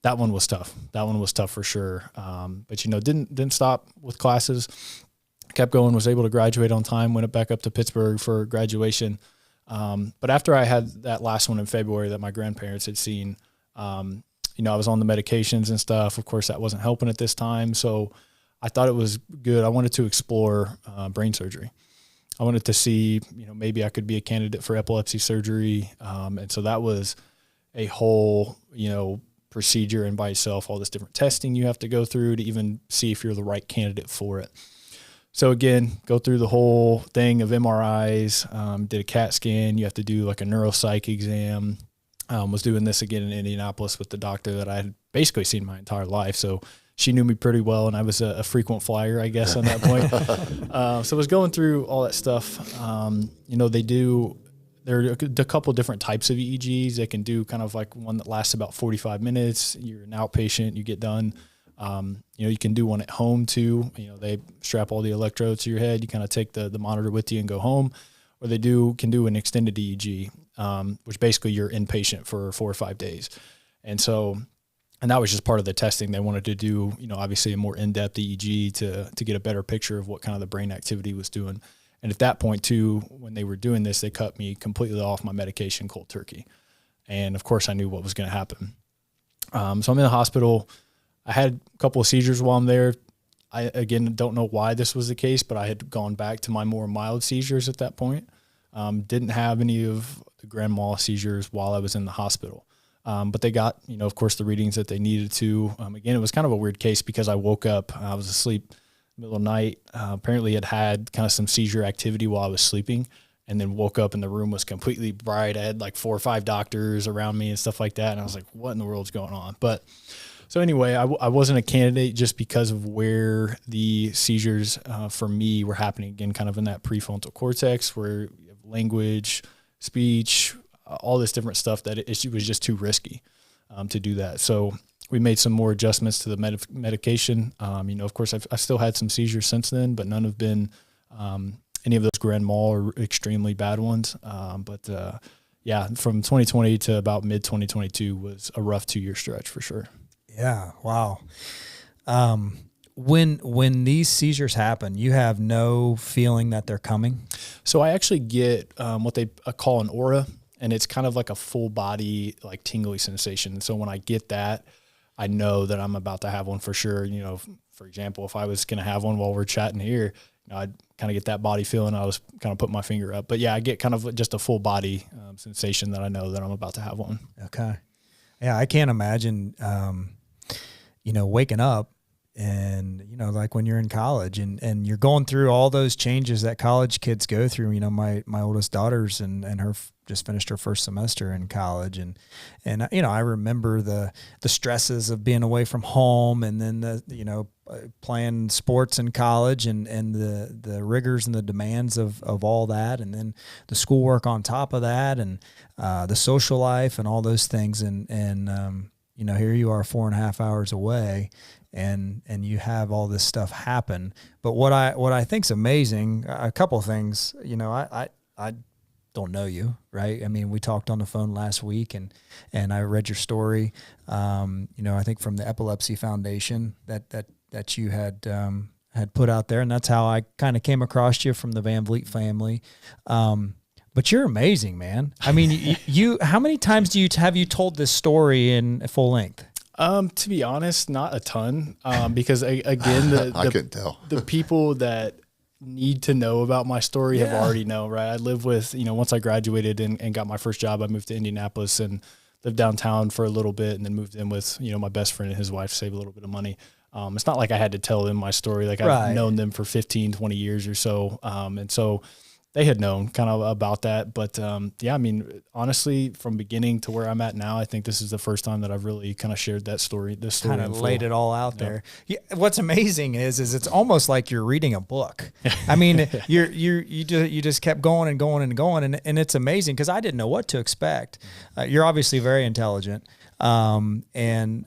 that one was tough. That one was tough for sure. But didn't stop with classes. Kept going. Was able to graduate on time. Went back up to Pittsburgh for graduation. But after I had that last one in February that my grandparents had seen, I was on the medications and stuff. Of course, that wasn't helping at this time. So I thought it was good. I wanted to explore brain surgery. I wanted to see, maybe I could be a candidate for epilepsy surgery. And so that was a whole, procedure in by itself, all this different testing you have to go through to even see if you're the right candidate for it. So again, go through the whole thing of MRIs, did a CAT scan. You have to do like a neuropsych exam. Was doing this again in Indianapolis with the doctor that I had basically seen my entire life. So she knew me pretty well, and I was a frequent flyer, I guess, on that point. So I was going through all that stuff. There are a couple different types of EEGs. They can do kind of like one that lasts about 45 minutes. You're an outpatient, you get done. You can do one at home too. They strap all the electrodes to your head. You kind of take the monitor with you and go home. Or they can do an extended EEG, which basically you're inpatient for 4 or 5 days. And so And that was just part of the testing. They wanted to do, obviously a more in-depth EEG to get a better picture of what kind of the brain activity was doing. And at that point too, when they were doing this, they cut me completely off my medication cold turkey. And of course I knew what was going to happen. So I'm in the hospital. I had a couple of seizures while I'm there. I, again, don't know why this was the case, but I had gone back to my more mild seizures at that point. Didn't have any of the grand mal seizures while I was in the hospital. But they got, of course, the readings that they needed to. Again, it was kind of a weird case because I woke up, I was asleep middle of the night, apparently had kind of some seizure activity while I was sleeping, and then woke up and the room was completely bright. I had like 4 or 5 doctors around me and stuff like that. And I was like, what in the world's going on? But so anyway, I wasn't a candidate just because of where the seizures for me were happening, again, kind of in that prefrontal cortex where you have language, speech, all this different stuff that it was just too risky to do that. So we made some more adjustments to the medication. Of course, I still had some seizures since then, but none have been any of those grand mal or extremely bad ones. But from 2020 to about mid 2022 was a rough 2-year stretch for sure. Yeah. Wow. When these seizures happen, you have no feeling that they're coming? So I actually get what they call an aura. And it's kind of like a full body, like tingly sensation. So when I get that, I know that I'm about to have one for sure. For example, if I was going to have one while we're chatting here, I'd kind of get that body feeling. I was kind of put my finger up, but yeah, I get kind of just a full body sensation that I know that I'm about to have one. Okay. Yeah. I can't imagine, waking up and, like when you're in college and you're going through all those changes that college kids go through. My oldest daughter's and her just finished her first semester in college. And I remember the stresses of being away from home and then playing sports in college and the rigors and the demands of all that. And then the schoolwork on top of that and the social life and all those things. And here you are 4.5 hours away and you have all this stuff happen. But what I think's amazing, a couple of things, I don't know you, right? I mean, we talked on the phone last week and I read your story, I think from the Epilepsy Foundation that you had put out there. And that's how I kind of came across you from the Van Vliet family. But you're amazing, man. I mean, you how many times have you told this story in full length? To be honest, not a ton, because again, I couldn't tell. The people that need to know about my story have already know, right? I live with, once I graduated and got my first job, I moved to Indianapolis and lived downtown for a little bit and then moved in with, my best friend and his wife to save a little bit of money. It's not like I had to tell them my story. Like I've known them for 15, 20 years or so. And so they had known kind of about that. But I mean, honestly, from beginning to where I'm at now, I think this is the first time that I've really kind of shared this story. Kind of laid it all out there. Yeah, what's amazing is it's almost like you're reading a book. I mean, you just kept going and going and going, and it's amazing because I didn't know what to expect. You're obviously very intelligent. And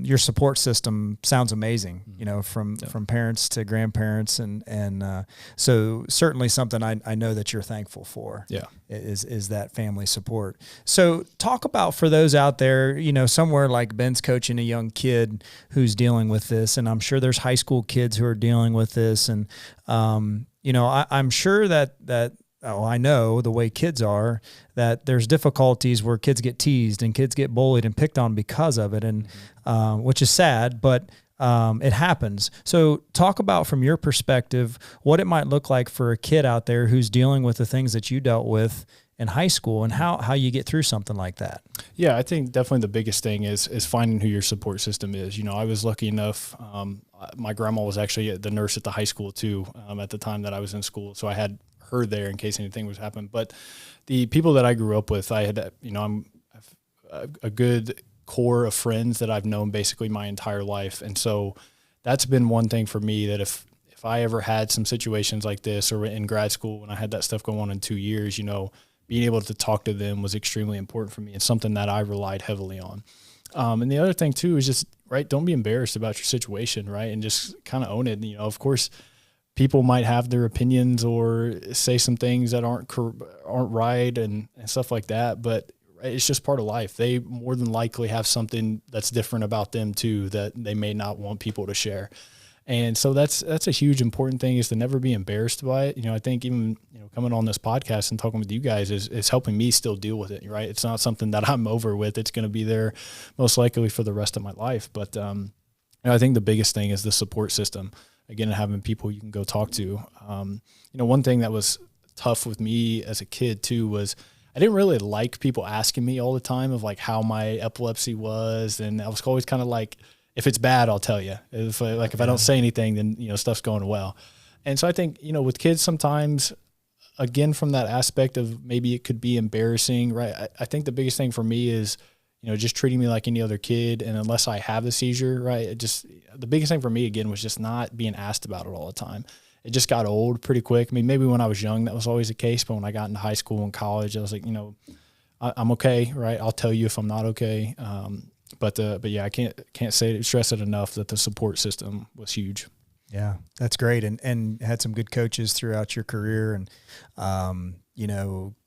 your support system sounds amazing, from parents to grandparents. And so certainly something I know that you're thankful for is that family support. So talk about, for those out there, somewhere like Ben's coaching a young kid who's dealing with this, and I'm sure there's high school kids who are dealing with this. And, I'm sure that I know the way kids are, that there's difficulties where kids get teased and kids get bullied and picked on because of it, and which is sad, but it happens. So talk about, from your perspective, what it might look like for a kid out there who's dealing with the things that you dealt with in high school and how you get through something like that. Yeah, I think definitely the biggest thing is finding who your support system is. I was lucky enough, my grandma was actually the nurse at the high school too, at the time that I was in school. So I had her there in case anything was happening. But the people that I grew up with, I had, I'm a good core of friends that I've known basically my entire life. And so that's been one thing for me, that if I ever had some situations like this, or in grad school when I had that stuff going on in 2 years, being able to talk to them was extremely important for me and something that I relied heavily on. And the other thing too is just, right, don't be embarrassed about your situation, right? And just kind of own it. Of course, people might have their opinions or say some things that aren't right and stuff like that. But It's just part of life. They more than likely have something that's different about them too, that they may not want people to share. And so that's a huge important thing, is to never be embarrassed by it. I think even, coming on this podcast and talking with you guys is helping me still deal with it, right? It's not something that I'm over with. It's going to be there most likely for the rest of my life. But, I think the biggest thing is the support system. Again, having people you can go talk to. One thing that was tough with me as a kid too was I didn't really like people asking me all the time of like how my epilepsy was. And I was always kind of like, if it's bad, I'll tell you. If I don't say anything, then, stuff's going well. And so I think, with kids sometimes, again, from that aspect of maybe it could be embarrassing, right? I think the biggest thing for me is, just treating me like any other kid. And unless I have the seizure, right, the biggest thing for me, again, was just not being asked about it all the time. It just got old pretty quick. I mean, maybe when I was young, that was always the case. But when I got into high school and college, I was like, I'm okay, right? I'll tell you if I'm not okay. But yeah, I can't stress it enough that the support system was huge. Yeah, that's great. And had some good coaches throughout your career. And,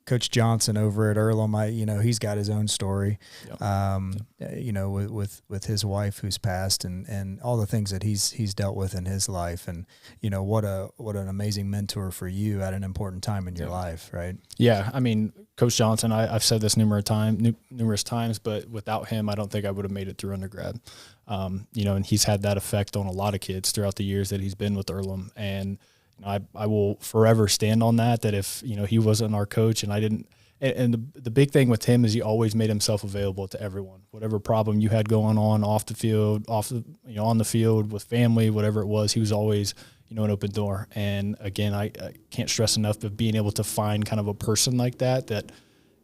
Coach Johnson over at Earlham, he's got his own story, with his wife who's passed and all the things that he's dealt with in his life. And, what an amazing mentor for you at an important time in your life, right? Yeah. I mean, Coach Johnson, I've said this numerous times, but without him, I don't think I would have made it through undergrad. And he's had that effect on a lot of kids throughout the years that he's been with Earlham. And I will forever stand on that if, he wasn't our coach and I didn't, and the big thing with him is he always made himself available to everyone, whatever problem you had going on off the field, on the field with family, whatever it was, he was always, an open door. And again, I can't stress enough of being able to find kind of a person like that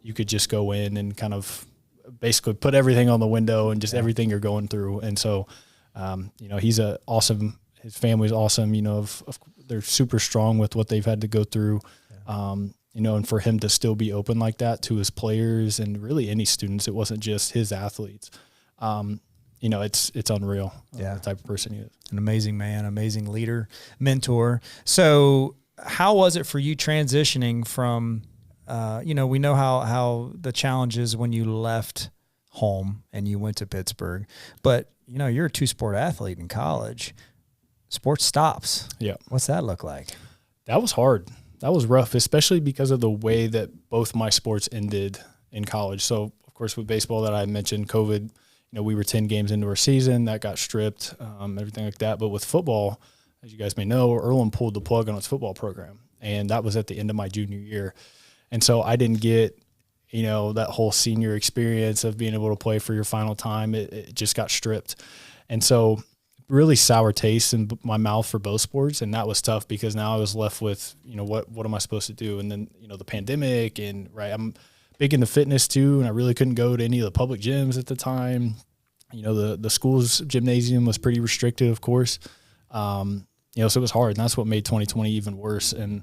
you could just go in and kind of basically put everything on the window and just everything you're going through. And so, he's awesome. His family's awesome, they're super strong with what they've had to go through. And for him to still be open like that to his players and really any students, it wasn't just his athletes. It's unreal. The type of person he is. An amazing man, amazing leader, mentor. So how was it for you transitioning from, we know how the challenges when you left home and you went to Pittsburgh, but you're a 2-sport athlete in college. Sports stops. Yeah. What's that look like? That was hard. That was rough, especially because of the way that both my sports ended in college. So, of course, with baseball that I mentioned, COVID, we were 10 games into our season. That got stripped, everything like that. But with football, as you guys may know, Earlham pulled the plug on its football program. And that was at the end of my junior year. And so I didn't get, that whole senior experience of being able to play for your final time. It just got stripped. And so really sour taste in my mouth for both sports. And that was tough because now I was left with, what am I supposed to do? And then, the pandemic and I'm big into fitness too. And I really couldn't go to any of the public gyms at the time. The school's gymnasium was pretty restricted, of course. So it was hard. And that's what made 2020 even worse. And,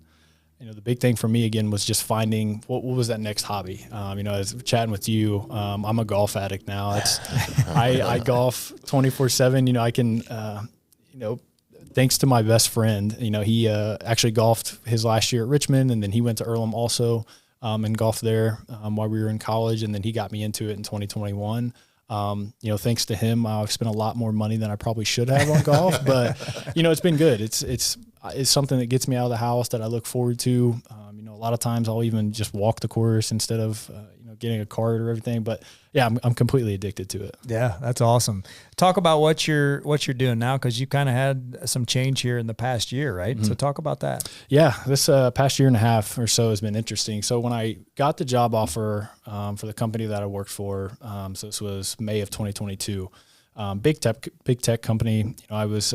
the big thing for me again was just finding what was that next hobby. As chatting with you, I'm a golf addict now. I golf 24/7. I can, thanks to my best friend, he actually golfed his last year at Richmond, and then he went to Earlham also and golfed there while we were in college, and then he got me into it in 2021. Thanks to him, I've spent a lot more money than I probably should have on golf, but it's been good. It's something that gets me out of the house that I look forward to. A lot of times I'll even just walk the course instead of, getting a cart or everything, but yeah, I'm completely addicted to it. Yeah. That's awesome. Talk about what you're doing now. 'Cause you kind of had some change here in the past year, right? Mm-hmm. So talk about that. Yeah. This past year and a half or so has been interesting. So when I got the job offer for the company that I worked for, so this was May of 2022, big tech company, I was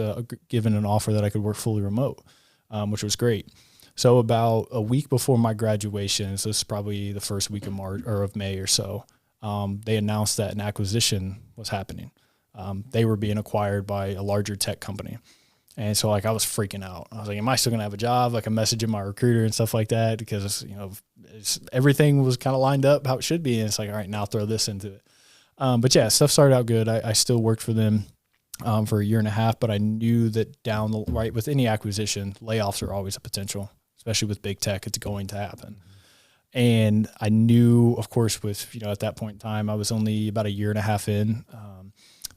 given an offer that I could work fully remote, which was great. So about a week before my graduation, so this is probably the first week of March or of May or so, they announced that an acquisition was happening. They were being acquired by a larger tech company. And so I was freaking out. I was like, am I still going to have a job? I'm messaging my recruiter and stuff like that because, everything was kind of lined up how it should be. And it's like, all right, now throw this into it. But yeah, stuff started out good. I still worked for them for a year and a half, but I knew that with any acquisition, layoffs are always a potential, especially with big tech. It's going to happen. And I knew, of course, at that point in time, I was only about a year and a half in,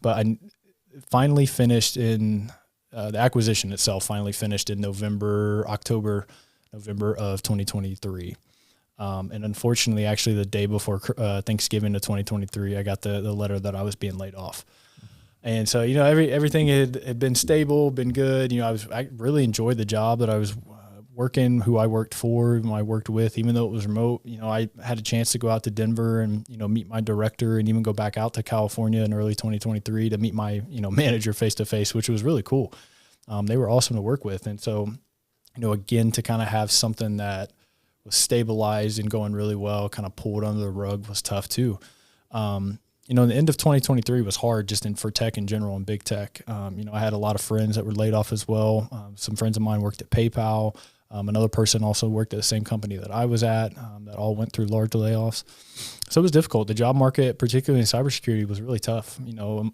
but I finally finished in the acquisition itself finally finished in November of 2023. And unfortunately, actually the day before Thanksgiving of 2023, I got the letter that I was being laid off. And so, everything had been stable, been good. I really enjoyed the job that I was working, who I worked for, who I worked with, even though it was remote. I had a chance to go out to Denver and, meet my director, and even go back out to California in early 2023 to meet my, manager face to face, which was really cool. They were awesome to work with. And so, again, to kind of have something that was stabilized and going really well, kind of pulled under the rug, was tough too. The end of 2023 was hard just for tech in general and big tech. I had a lot of friends that were laid off as well. Some friends of mine worked at PayPal. Another person also worked at the same company that I was at, that all went through large layoffs. So it was difficult. The job market, particularly in cybersecurity, was really tough.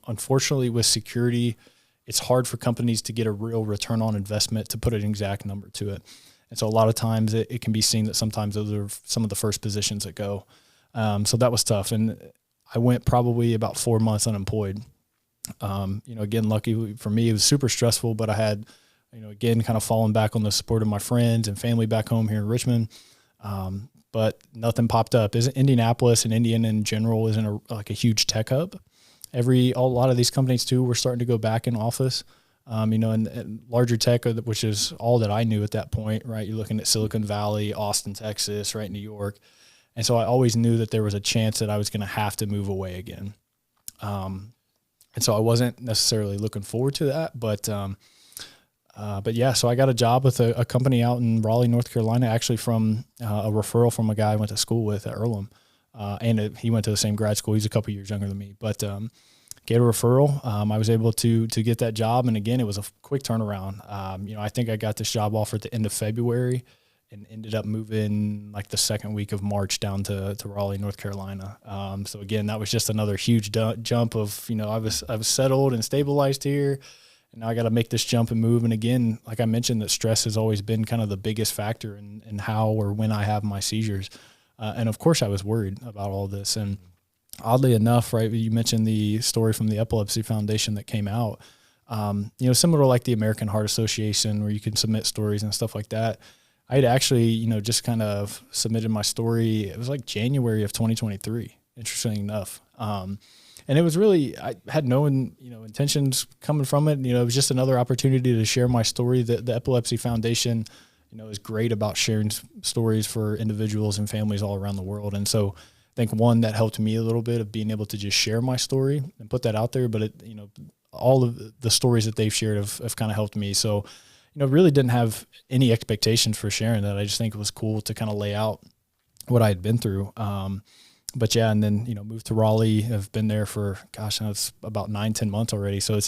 Unfortunately with security, it's hard for companies to get a real return on investment to put an exact number to it. And so a lot of times it can be seen that sometimes those are some of the first positions that go. So that was tough. And I went probably about 4 months unemployed. Again, lucky for me, it was super stressful, but I had, again, kind of falling back on the support of my friends and family back home here in Richmond. But nothing popped up. Indianapolis and Indiana in general isn't a huge tech hub. A lot of these companies too were starting to go back in office. And larger tech, which is all that I knew at that point, right? You're looking at Silicon Valley, Austin, Texas, right? New York. And so I always knew that there was a chance that I was going to have to move away again. And so I wasn't necessarily looking forward to that, but yeah, so I got a job with a company out in Raleigh, North Carolina, actually from a referral from a guy I went to school with at Earlham. He went to the same grad school. He's a couple years younger than me, but get a referral. I was able to get that job. And again, it was a quick turnaround. I think I got this job offer at the end of February and ended up moving like the second week of March down to Raleigh, North Carolina. So again, that was just another huge jump of, I was settled and stabilized here. And now I got to make this jump and move. And again, like I mentioned, that stress has always been kind of the biggest factor in how or when I have my seizures. And of course I was worried about all this. And oddly enough, right, you mentioned the story from the Epilepsy Foundation that came out, similar to like the American Heart Association, where you can submit stories and stuff like that. I had actually, just kind of submitted my story. It was like January of 2023, interestingly enough. And it was really, I had no, intentions coming from it. It was just another opportunity to share my story. The Epilepsy Foundation, is great about sharing stories for individuals and families all around the world. And so I think one that helped me a little bit of being able to just share my story and put that out there. But all of the stories that they've shared have kind of helped me. So, really didn't have any expectations for sharing that. I just think it was cool to kind of lay out what I had been through. But yeah, and then, moved to Raleigh. I've been there for, now it's about 9-10 months already. So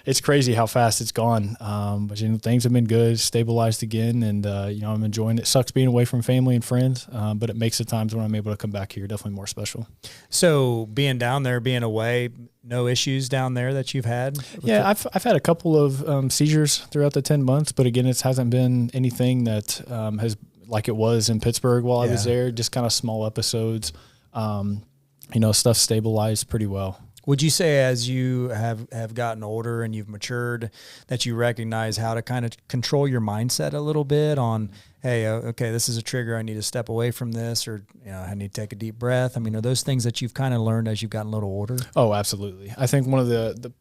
it's crazy how fast it's gone. But things have been good, stabilized again. And, I'm enjoying it. Sucks being away from family and friends. But it makes the times when I'm able to come back here definitely more special. So being down there, being away, no issues down there that you've had? Yeah, I've had a couple of seizures throughout the 10 months, but again, it hasn't been anything that has like it was in Pittsburgh while I was there, just kind of small episodes. Stuff stabilized pretty well. Would you say as you have gotten older and you've matured that you recognize how to kind of control your mindset a little bit on, hey, okay, this is a trigger. I need to step away from this, or, I need to take a deep breath. I mean, are those things that you've kind of learned as you've gotten a little older? Oh, absolutely. I think one of the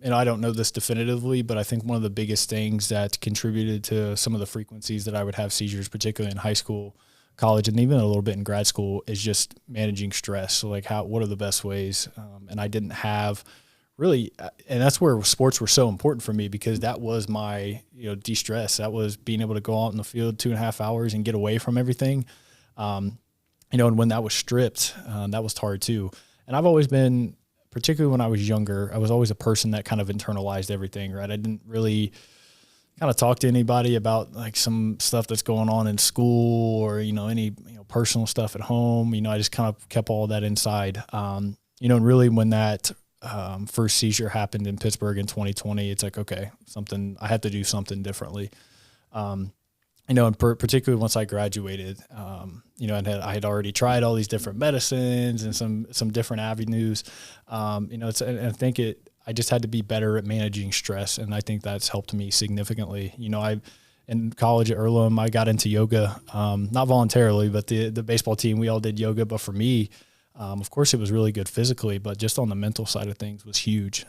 I don't know this definitively, but I think one of the biggest things that contributed to some of the frequencies that I would have seizures, particularly in high school, college, and even a little bit in grad school, is just managing stress. So like what are the best ways? And I didn't have really, and that's where sports were so important for me, because that was my, de-stress. That was being able to go out in the field 2.5 hours and get away from everything. And when that was stripped, that was hard too. And I've always been, particularly when I was younger, I was always a person that kind of internalized everything, right? I didn't really kind of talk to anybody about like some stuff that's going on in school or, any, personal stuff at home. I just kind of kept all that inside. And really when that first seizure happened in Pittsburgh in 2020, it's like, okay, I had to do something differently. and particularly once I graduated, and I had already tried all these different medicines and some different avenues. And I think I just had to be better at managing stress. And I think that's helped me significantly. In college at Earlham, I got into yoga, not voluntarily, but the baseball team, we all did yoga. But for me, of course, it was really good physically, but just on the mental side of things was huge.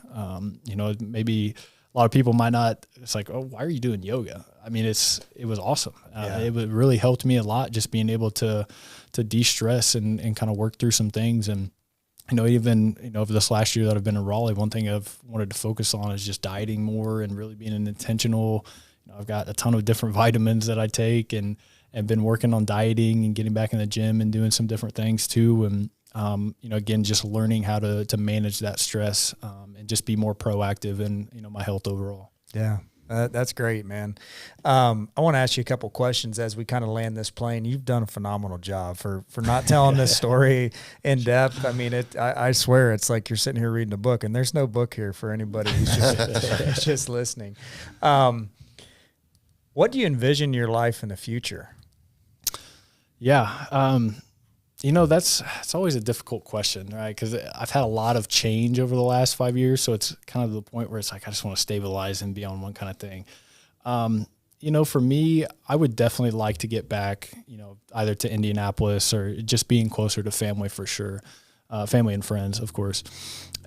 Maybe a lot of people might not, it's like, oh, why are you doing yoga? I mean, it was awesome. It really helped me a lot, just being able to de-stress and kind of work through some things. And, even over this last year that I've been in Raleigh, one thing I've wanted to focus on is just dieting more and really being an intentional. I've got a ton of different vitamins that I take and been working on dieting and getting back in the gym and doing some different things too. And, again, just learning how to manage that stress and just be more proactive in, my health overall. Yeah. That's great, man. I want to ask you a couple questions as we kind of land this plane. You've done a phenomenal job for not telling this story in depth. I mean, I swear it's like you're sitting here reading a book, and there's no book here for anybody who's just listening. What do you envision your life in the future? Yeah. It's always a difficult question, right? Because I've had a lot of change over the last 5 years. So it's kind of the point where it's like, I just want to stabilize and be on one kind of thing. For me, I would definitely like to get back, either to Indianapolis or just being closer to family for sure. Family and friends, of course.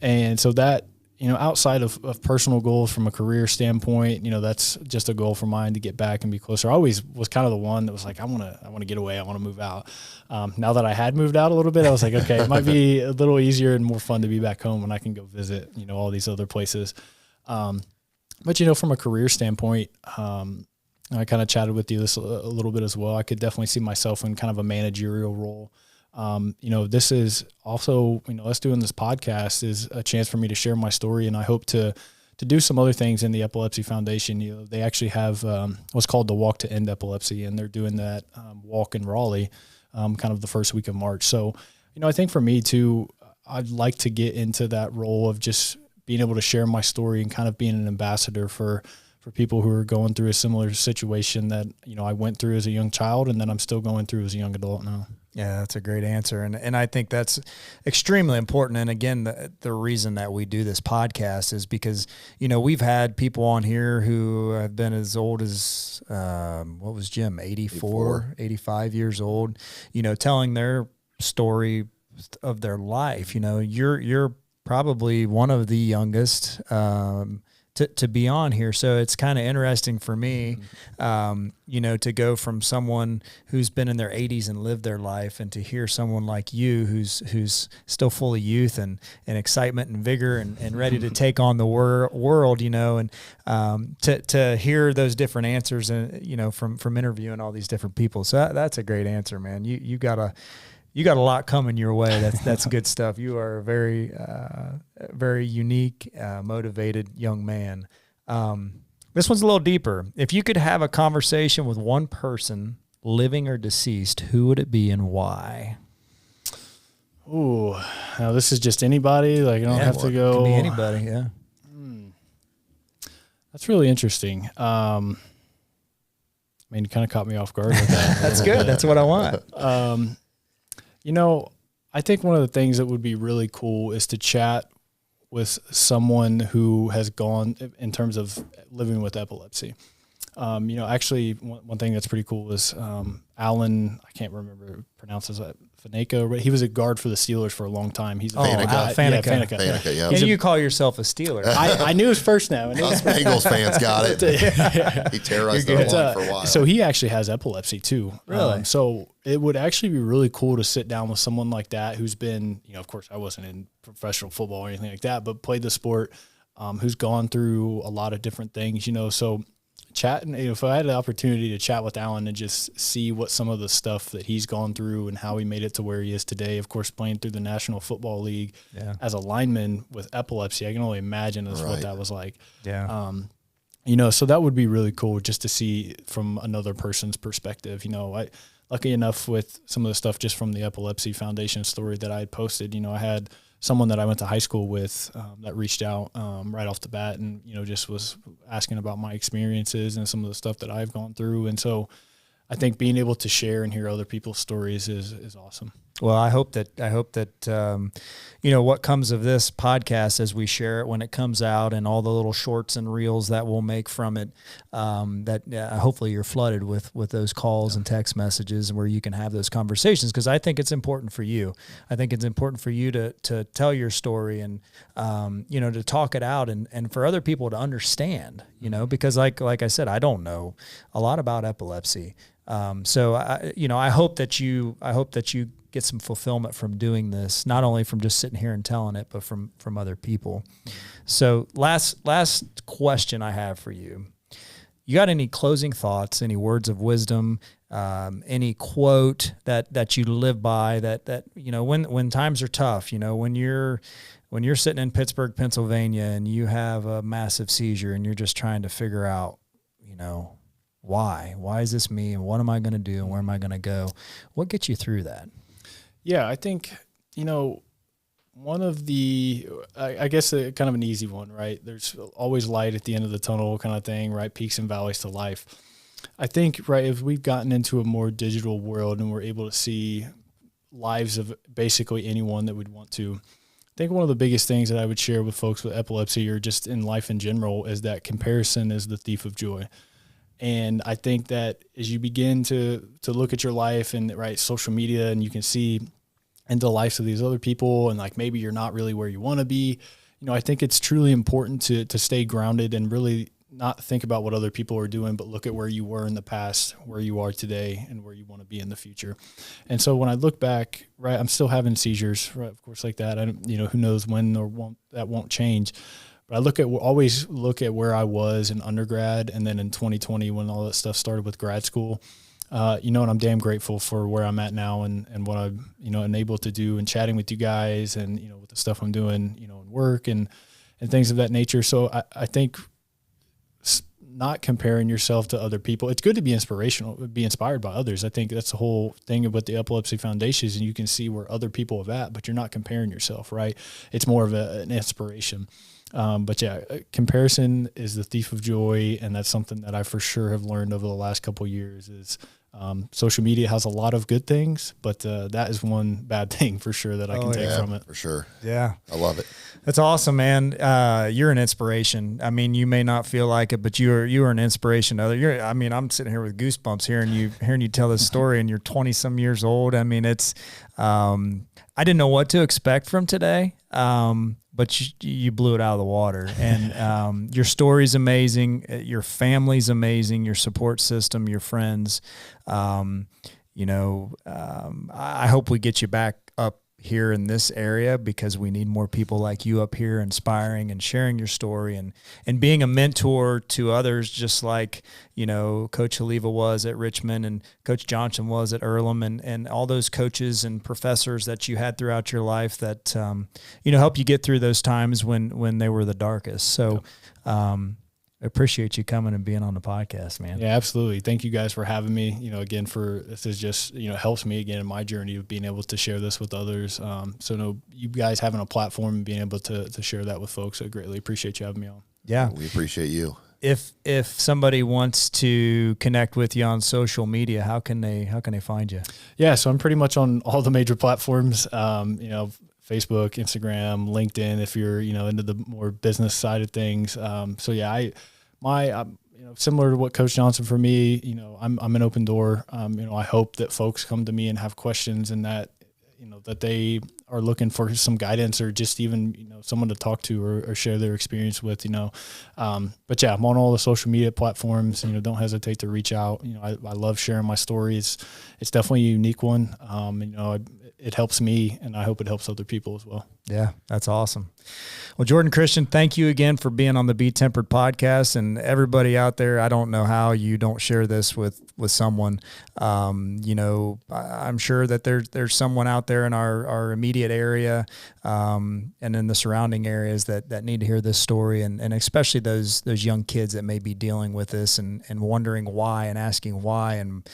And so that, outside of personal goals from a career standpoint, that's just a goal for mine to get back and be closer. I always was kind of the one that was like, I want to get away. I want to move out. Now that I had moved out a little bit, I was like, okay, it might be a little easier and more fun to be back home when I can go visit, all these other places. But from a career standpoint, I kind of chatted with you this a little bit as well. I could definitely see myself in kind of a managerial role. This is also, us doing this podcast is a chance for me to share my story, and I hope to do some other things in the Epilepsy Foundation. They actually have what's called the Walk to End Epilepsy, and they're doing that walk in Raleigh kind of the first week of March. So, I think for me too, I'd like to get into that role of just being able to share my story and kind of being an ambassador for people who are going through a similar situation that, I went through as a young child and then I'm still going through as a young adult now. Yeah, that's a great answer. And I think that's extremely important. And again, the reason that we do this podcast is because, we've had people on here who have been as old as, what was Jim, 85 years old, telling their story of their life. You're probably one of the youngest, to be on here. So it's kind of interesting for me, to go from someone who's been in their 80s and lived their life and to hear someone like you who's still full of youth and excitement and vigor and ready to take on the world, and to hear those different answers, from interviewing all these different people. So that's a great answer, man. You got a lot coming your way. That's good stuff. You are a very, very unique, motivated young man. This one's a little deeper. If you could have a conversation with one person, living or deceased, who would it be and why? Ooh, now this is just anybody. Like, I don't have to go. It can be anybody. Yeah. That's really interesting. You kind of caught me off guard with that. That's good. That's what I want. I think one of the things that would be really cool is to chat with someone who has gone in terms of living with epilepsy. Actually, one thing that's pretty cool is Alan, I can't remember, pronounces that, Faneca, but he was a guard for the Steelers for a long time. He's Faneca. Faneca, yeah. And you call yourself a Steeler. I knew his first name. Us Bengals fans got it. He terrorized their line for a while. So he actually has epilepsy too. Really? So it would actually be really cool to sit down with someone like that who's been, of course I wasn't in professional football or anything like that, but played the sport, who's gone through a lot of different things, so chatting, if I had the opportunity to chat with Alan and just see what some of the stuff that he's gone through and how he made it to where he is today, of course, playing through the National Football League as a lineman with epilepsy, I can only imagine what that was like. Yeah. So that would be really cool just to see from another person's perspective. Lucky enough with some of the stuff just from the Epilepsy Foundation story that I had posted, I had someone that I went to high school with that reached out right off the bat and, just was asking about my experiences and some of the stuff that I've gone through. And so, I think being able to share and hear other people's stories is awesome. Well, I hope that what comes of this podcast as we share it when it comes out, and all the little shorts and reels that we'll make from it, hopefully you're flooded with those calls and text messages where you can have those conversations, because I think it's important for you. I think it's important for you to tell your story and to talk it out and for other people to understand. Because like I said, I don't know a lot about epilepsy. So I hope that you get some fulfillment from doing this, not only from just sitting here and telling it, but from other people. So last question I have for you. You got any closing thoughts, any words of wisdom, any quote that you live by that when times are tough, when you're sitting in Pittsburgh, Pennsylvania, and you have a massive seizure and you're just trying to figure out, why is this me, and what am I going to do, and where am I going to go? What gets you through that? Yeah, I think, one of the, I guess kind of an easy one, right? There's always light at the end of the tunnel kind of thing, right? Peaks and valleys to life. I think, right, if we've gotten into a more digital world and we're able to see lives of basically anyone that we'd want to, I think one of the biggest things that I would share with folks with epilepsy or just in life in general is that comparison is the thief of joy. And I think that as you begin to look at your life and social media, and you can see into the lives of these other people, and like maybe you're not really where you want to be, I think it's truly important to stay grounded and really not think about what other people are doing, but look at where you were in the past, where you are today, and where you want to be in the future. And so when I look back, right, I'm still having seizures, right, of course, like that. I don't, who knows when that won't change. But I always look at where I was in undergrad, and then in 2020 when all that stuff started with grad school, and I'm damn grateful for where I'm at now and what I'm, enabled to do, and chatting with you guys, and, with the stuff I'm doing, in work and things of that nature. So I think not comparing yourself to other people. It's good to be inspired by others. I think that's the whole thing about the Epilepsy Foundation, and you can see where other people have at, but you're not comparing yourself, right? It's more of an inspiration. But yeah, comparison is the thief of joy. And that's something that I for sure have learned over the last couple of years is, social media has a lot of good things, but, that is one bad thing for sure that I can take from it. For sure. Yeah. I love it. That's awesome, man. You're an inspiration. I mean, you may not feel like it, but you are an inspiration to others. I'm sitting here with goosebumps hearing you tell this story, and you're 20 some years old. I mean, it's, I didn't know what to expect from today. But you blew it out of the water, and your story's amazing. Your family's amazing. Your support system, your friends. I hope we get you back up here in this area, because we need more people like you up here inspiring and sharing your story and being a mentor to others, just like, Coach Haliva was at Richmond and Coach Johnson was at Earlham, and all those coaches and professors that you had throughout your life that, help you get through those times when they were the darkest. So, I appreciate you coming and being on the podcast, man. Yeah, absolutely. Thank you guys for having me. This is just, helps me again in my journey of being able to share this with others. You guys having a platform and being able to share that with folks, I greatly appreciate you having me on. Yeah. We appreciate you. If somebody wants to connect with you on social media, how can they find you? Yeah, so I'm pretty much on all the major platforms. Facebook, Instagram, LinkedIn, if you're, into the more business side of things. Similar to what Coach Johnson for me, I'm an open door. I hope that folks come to me and have questions, and that, that they are looking for some guidance, or just even, someone to talk to or share their experience with, but yeah, I'm on all the social media platforms, don't hesitate to reach out. I love sharing my stories. It's definitely a unique one. It helps me, and I hope it helps other people as well. Yeah, that's awesome. Well, Jordan Christian, thank you again for being on the BeTempered podcast, and everybody out there. I don't know how you don't share this with someone. I'm sure that there's someone out there in our immediate area, and in the surrounding areas that need to hear this story, and especially those young kids that may be dealing with this and wondering why and asking why, and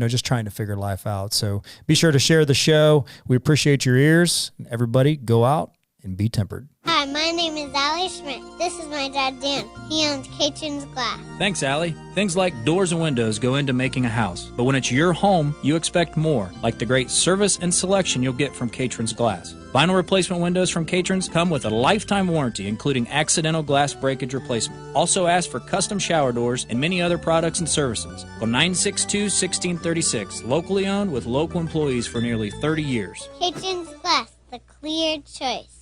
just trying to figure life out. So be sure to share the show. We appreciate your ears. Everybody, go out and be tempered. Hi, my name is Allie Allie Schmidt. This is my dad, Dan. He owns Caitlin's Glass. Thanks, Allie. Things like doors and windows go into making a house, but when it's your home, you expect more, like the great service and selection you'll get from Caitlin's Glass. Vinyl replacement windows from Caitlin's come with a lifetime warranty, including accidental glass breakage replacement. Also ask for custom shower doors and many other products and services. Call 962-1636, locally owned with local employees for nearly 30 years. Caitlin's Glass, the clear choice.